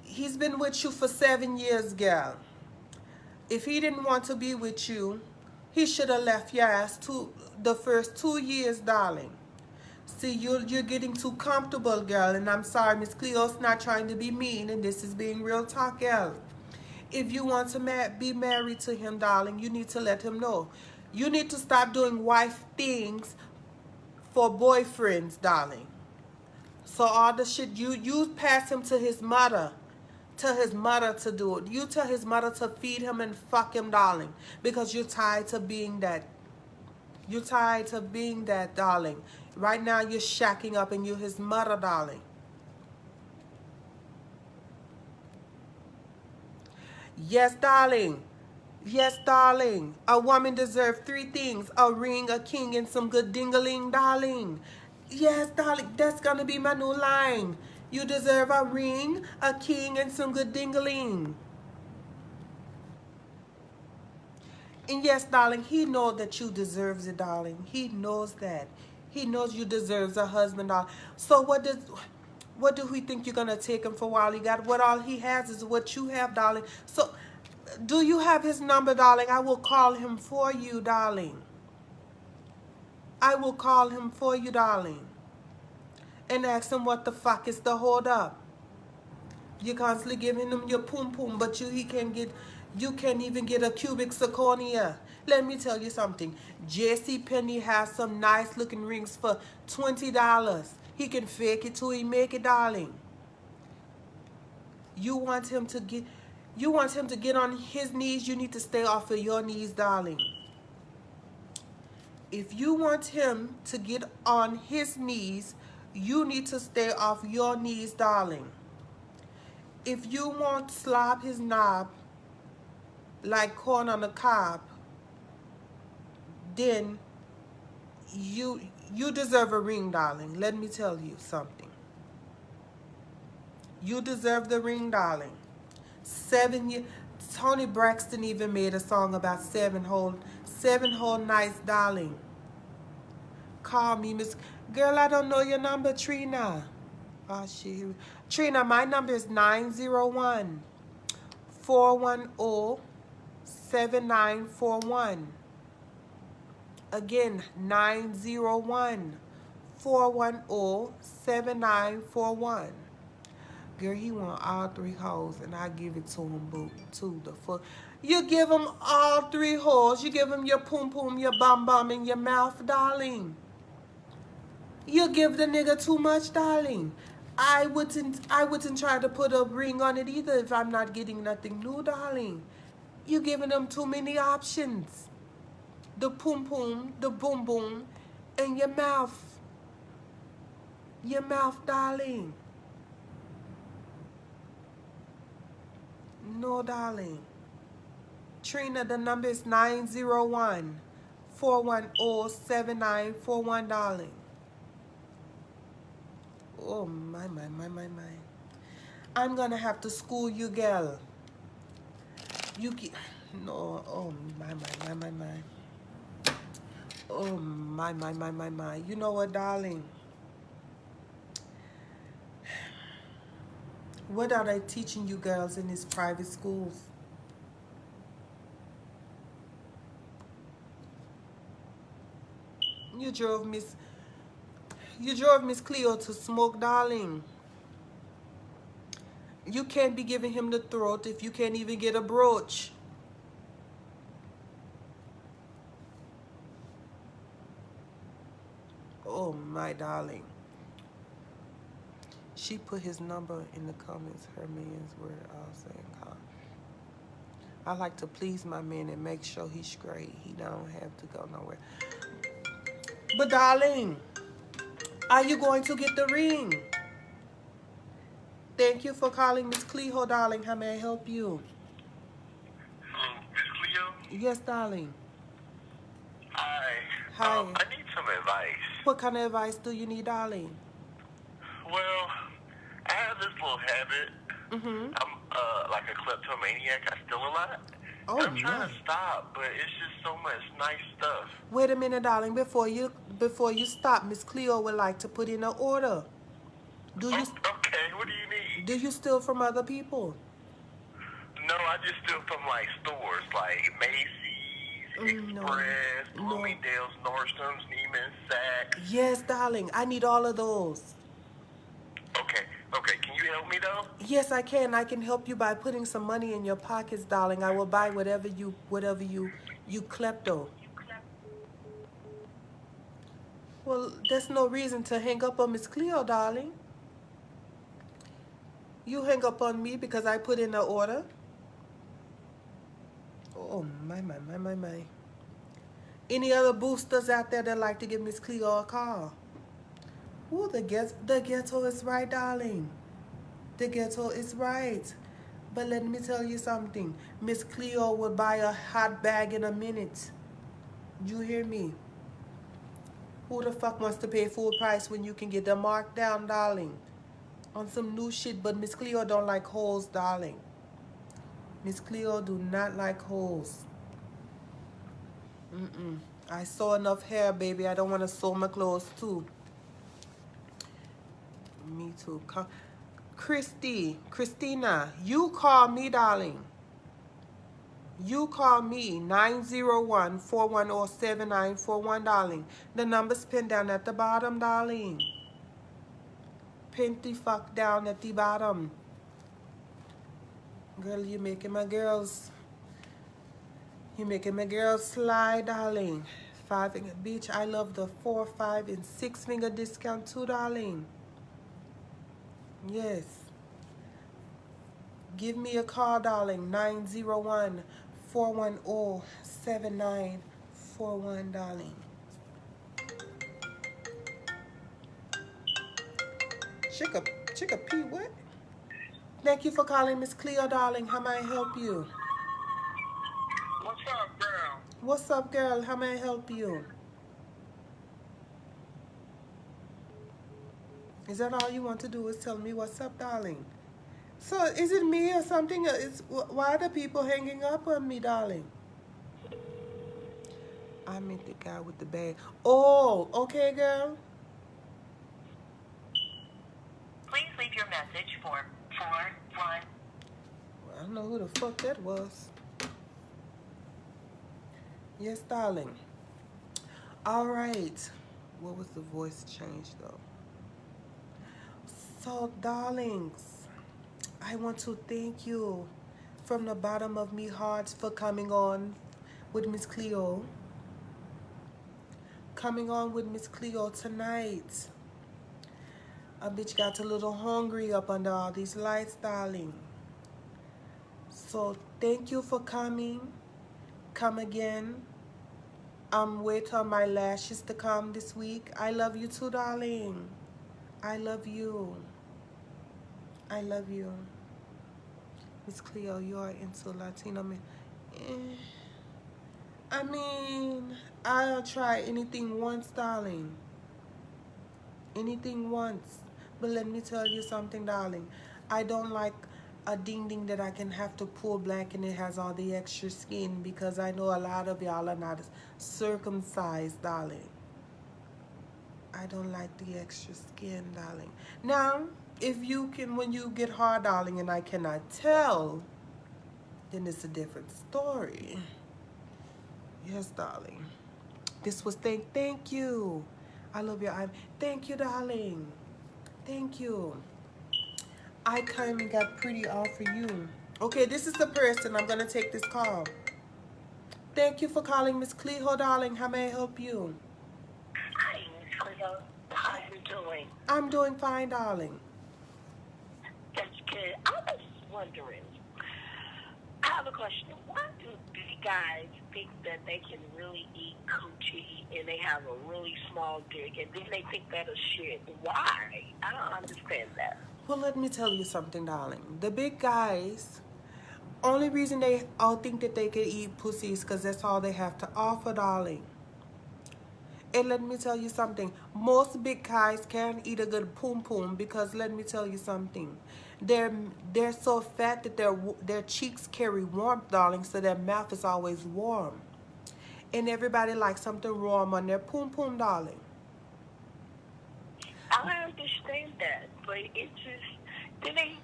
he's been with you for 7 years, girl. If he didn't want to be with you, he should have left your ass the first 2 years, darling. See, you're getting too comfortable, girl, and I'm sorry, Miss Klehoe's not trying to be mean, and this is being real talk, girl. If you want to be married to him, darling, you need to let him know. You need to stop doing wife things for boyfriends, darling. So all the shit, you pass him to his mother. Tell his mother to do it. You tell his mother to feed him and fuck him, darling. Because you're tired of being that. You're tired of being that, darling. Right now you're shacking up and you're his mother, darling. Yes, darling. Yes, darling. A woman deserves 3 things. A ring, a king, and some good ding-a-ling, darling. Yes, darling. That's going to be my new line. You deserve a ring, a king, and some good ding-a-ling. And yes, darling, he knows that you deserve it, darling. He knows that. He knows you deserve a husband, darling. So what do we think you're going to take him for while he got? What all he has is what you have, darling. So do you have his number, darling? I will call him for you, darling. I will call him for you, darling. And ask him what the fuck is the hold up. You're constantly giving him your poom poom, but you can't even get a cubic zirconia. Let me tell you something. JCPenney has some nice looking rings for $20. He can fake it till he make it, darling. You want him to get on his knees, you need to stay off of your knees, darling. If you want him to get on his knees, you need to stay off your knees, darling. If you want to slap his knob like corn on the cob, then you deserve a ring, darling. Let me tell you something. You deserve the ring, darling. 7 years. Tony Braxton even made a song about 7 whole nights, darling. Call me, Miss Girl. I don't know your number, Trina. Oh shit. Trina, my number is 901-410-7941. 7941. Again, 901-410-7941. Girl, he want all 3 hoes, and I give it to him, boo, too. The fuck. You give him all 3 hoes. You give him your pum pum, your bum bum, and your mouth, darling. You give the nigga too much, darling. I wouldn't try to put a ring on it either if I'm not getting nothing new, darling. You giving them too many options. The pum pum, the boom boom, and your mouth. Your mouth, darling. No, darling. Trina, the number is 901-410-7941, darling. Oh, my. I'm gonna have to school you, girl. You get... No, oh, my. Oh, my. You know what, darling? What are they teaching you girls in these private schools? You drove Miss Klehoe to smoke, darling. You can't be giving him the throat if you can't even get a brooch. Oh, my darling. She put his number in the comments. Her man's were all saying call. I like to please my man and make sure he's straight. He don't have to go nowhere. But darling, are you going to get the ring? Thank you for calling Miss Klehoe, darling. How may I help you? Miss Klehoe? Yes, darling. Hi. Hi. I need some advice. What kind of advice do you need, darling? Well, I have this little habit. Mm-hmm. I'm like a kleptomaniac. I steal a lot. Oh, I'm trying nice. to stop, but it's just so much nice stuff. Wait a minute, darling. Before you stop, Miss Klehoe would like to put in an order. Do you? Okay, what do you need? Do you steal from other people? No, I just steal from like stores like Macy's, No. Express, Bloomingdale's, Nordstrom's, Neiman's, Saks. Yes, darling. I need all of those. Okay, can you help me though? Yes, I can. I can help you by putting some money in your pockets, darling. I will buy whatever you klepto. Well, there's no reason to hang up on Miss Klehoe, darling. You hang up on me because I put in an order. Oh, my. Any other boosters out there that like to give Miss Klehoe a call? Ooh, the ghetto is right, darling. The ghetto is right. But let me tell you something. Miss Klehoe would buy a hot bag in a minute. You hear me? Who the fuck wants to pay full price when you can get the marked down, darling? On some new shit, but Miss Klehoe don't like hoes, darling. Miss Klehoe do not like hoes. I sew enough hair, baby. I don't want to sew my clothes, too. Me too. Christina, you call me, darling. You call me 901-410-7941, darling. The number's pinned down at the bottom, darling. Pinned the fuck down at the bottom. Girl, you're making my girls slide, darling. 5-finger, bitch. I love the 4, 5, and 6-finger discount too, darling. Yes. Give me a call, darling. 901-410-7941, darling. Chicka P, what? Thank you for calling Miss Klehoe, darling. How may I help you? What's up, girl? What's up, girl? How may I help you? Is that all you want to do is tell me what's up, darling? So, is it me or something? Why are the people hanging up on me, darling? I meant the guy with the bag. Oh, okay, girl. Please leave your message for 41. Well, I don't know who the fuck that was. Yes, darling. All right. What was the voice change though? So, darlings, I want to thank you from the bottom of me heart for coming on with Miss Klehoe. Coming on with Miss Klehoe tonight. A bitch got a little hungry up under all these lights, darling. So thank you for coming. Come again. I'm waiting on my lashes to come this week. I love you too, darling. I love you. I love you. Miss Klehoe, you are into Latino men. I mean, I'll try anything once, darling. Anything once. But let me tell you something, darling. I don't like a ding ding that I can have to pull back and it has all the extra skin, because I know a lot of y'all are not circumcised, darling. I don't like the extra skin, darling. Now, if you can, when you get hard, darling, and I cannot tell, then it's a different story. Yes, darling. This was thank you. I love your eye. Thank you, darling. Thank you. I kind of got pretty all for you. Okay, this is the person. I'm going to take this call. Thank you for calling, Miss Klehoe, darling. How may I help you? Hi, Miss Klehoe. How are you doing? I'm doing fine, darling. That's good. I was wondering, I have a question. Why do big guys think that they can really eat coochie and they have a really small dick, and then they think that is shit? Why? I don't understand that. Well, let me tell you something, darling. The big guys, only reason they all think that they can eat pussy is because that's all they have to offer, darling. And let me tell you something. Most big guys can't eat a good poom poom because let me tell you something. They're so fat that their cheeks carry warmth, darling, so their mouth is always warm. And everybody likes something warm on their poom poom, darling. I understand that, but it's just, then he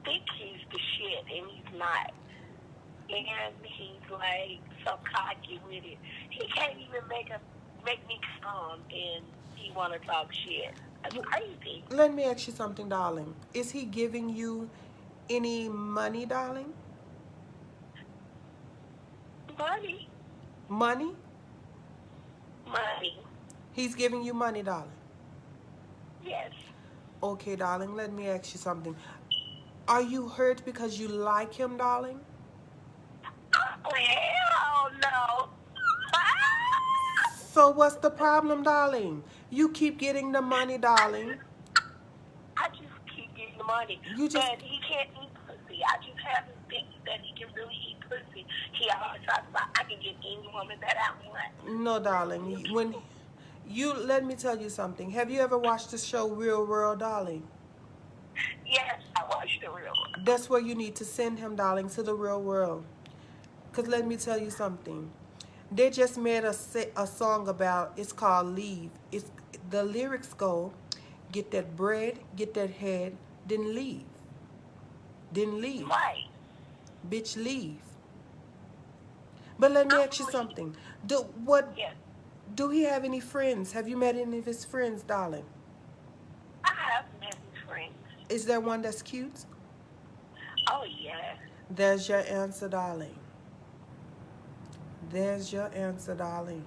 think he's the shit, and he's not. And he's like so cocky with it. He can't even make me calm, and he want to talk shit. That's crazy. Let me ask you something, darling. Is he giving you any money, darling? Money? Money? Money. He's giving you money, darling. Yes. Okay, darling, let me ask you something. Are you hurt because you like him, darling? Oh, hell no. So what's the problem, darling? You keep getting the money, darling. I just keep getting the money. But he can't eat pussy. I just haven't think that he can really eat pussy. He always talks about, I can get any woman that I want. No, darling. Let me tell you something. Have you ever watched the show Real World, darling? Yes, I watched the Real World. That's where you need to send him, darling, to the real world. Because let me tell you something. They just made a song about, it's called Leave. The lyrics go, get that bread, get that head, then leave. Then leave. Right. Bitch, leave. But let me ask you something. Do he have any friends? Have you met any of his friends, darling? I have met his friends. Is there one that's cute? Oh, yeah. There's your answer, darling. There's your answer, darling.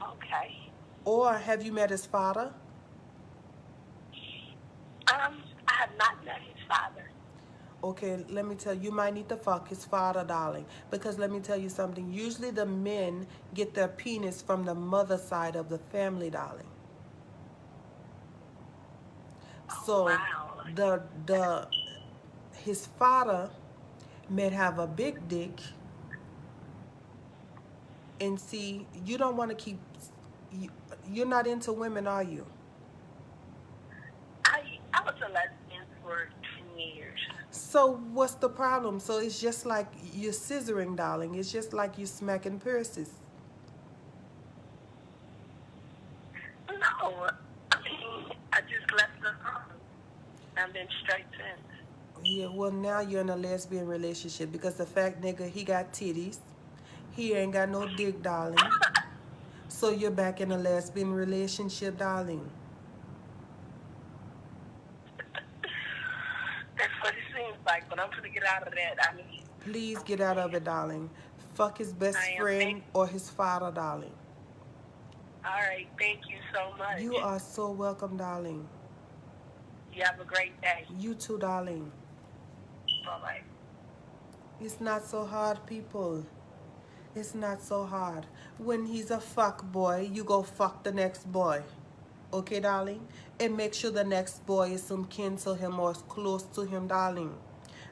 Okay. Or have you met his father? I have not met his father. Okay, let me tell you, you might need to fuck his father, darling. Because let me tell you something. Usually the men get their penis from the mother side of the family, darling. So wow. His father may have a big dick. And see, you don't want to keep, you're not into women, are you? I was a lesbian for 10 years. So what's the problem? So it's just like you're scissoring, darling. It's just like you smacking purses. No, I mean, I just left the home. I've been straight since. Yeah, well, now you're in a lesbian relationship because the fact, nigga, he got titties. He ain't got no dick, darling. So you're back in a lesbian relationship, darling. That's what it seems like, but I'm gonna get out of that. I mean, Please get out of it, darling. Fuck his best I am. friend or his father, darling. All right, thank you so much. You are so welcome, darling. You have a great day. You too, darling. Bye-bye. It's not so hard, people. It's not so hard. When he's a fuck boy, you go fuck the next boy. Okay, darling? And make sure the next boy is some kin to him or close to him, darling.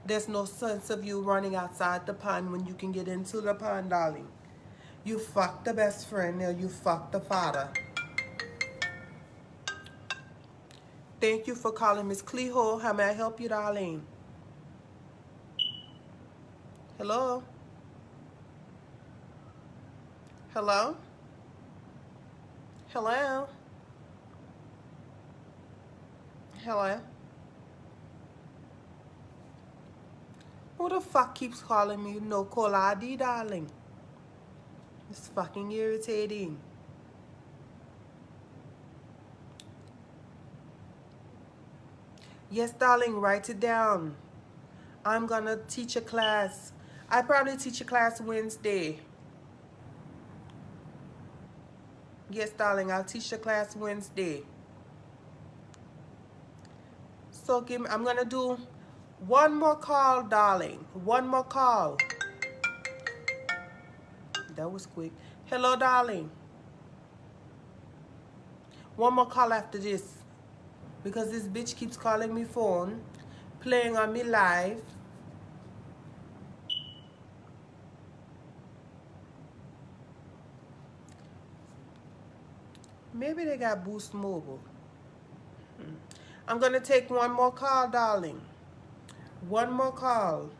There's no sense of you running outside the pond when you can get into the pond, darling. You fuck the best friend or you fuck the father. Thank you for calling, Miss Klehoe. How may I help you, darling? Hello? Hello? Hello? Hello? Who the fuck keeps calling me? No call ID, darling. It's fucking irritating. Yes, darling, write it down. I'm gonna teach a class. I probably teach a class Wednesday. Yes, darling, I'll teach the class Wednesday. So I'm gonna do one more call, darling. One more call. That was quick. Hello, darling. One more call after this. Because this bitch keeps calling me phone, playing on me live. Maybe they got Boost Mobile. I'm gonna take one more call, darling. One more call.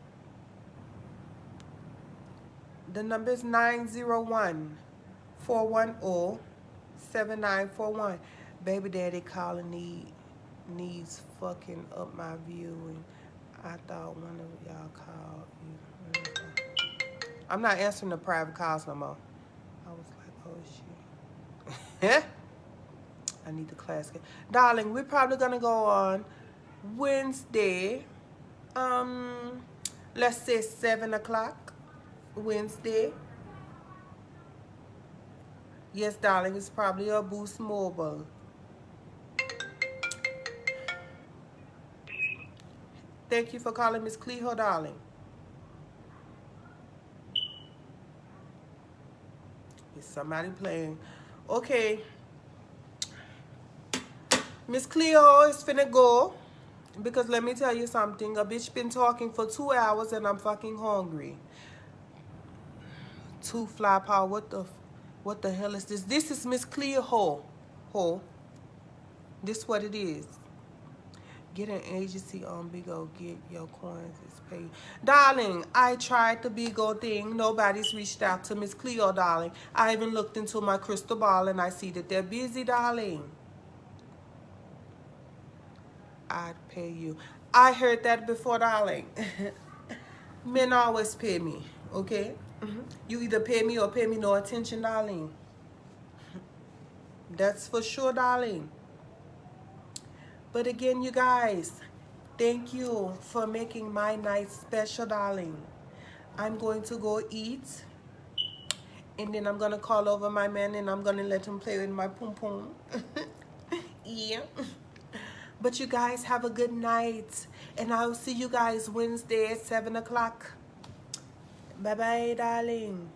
The number is 901-410-7941. Baby daddy calling needs fucking up my viewing. I thought one of y'all called you. I'm not answering the private calls no more. I was like, oh shit. I need the class. Darling, we're probably gonna go on Wednesday. Let's say 7 o'clock. Wednesday. Yes, darling, it's probably a Boost Mobile. Thank you for calling, Miss Klehoe, darling. Is somebody playing? Okay. Miss Klehoe is finna go. Because let me tell you something. A bitch been talking for 2 hours and I'm fucking hungry. Two fly power. What the hell is this? This is Miss Klehoe. This what it is. Get an agency on Big O. Get your coins. It's paid. Darling, I tried the Big O thing. Nobody's reached out to Miss Klehoe, darling. I even looked into my crystal ball and I see that they're busy, darling. I'd pay you. I heard that before, darling. Men always pay me, okay? You either pay me or pay me no attention, darling. That's for sure, darling. But again, you guys, thank you for making my night special, darling. I'm going to go eat. And then I'm going to call over my man and I'm going to let him play with my pom-pom. Yeah. But you guys have a good night. And I'll see you guys Wednesday at 7 o'clock. Bye-bye, darling.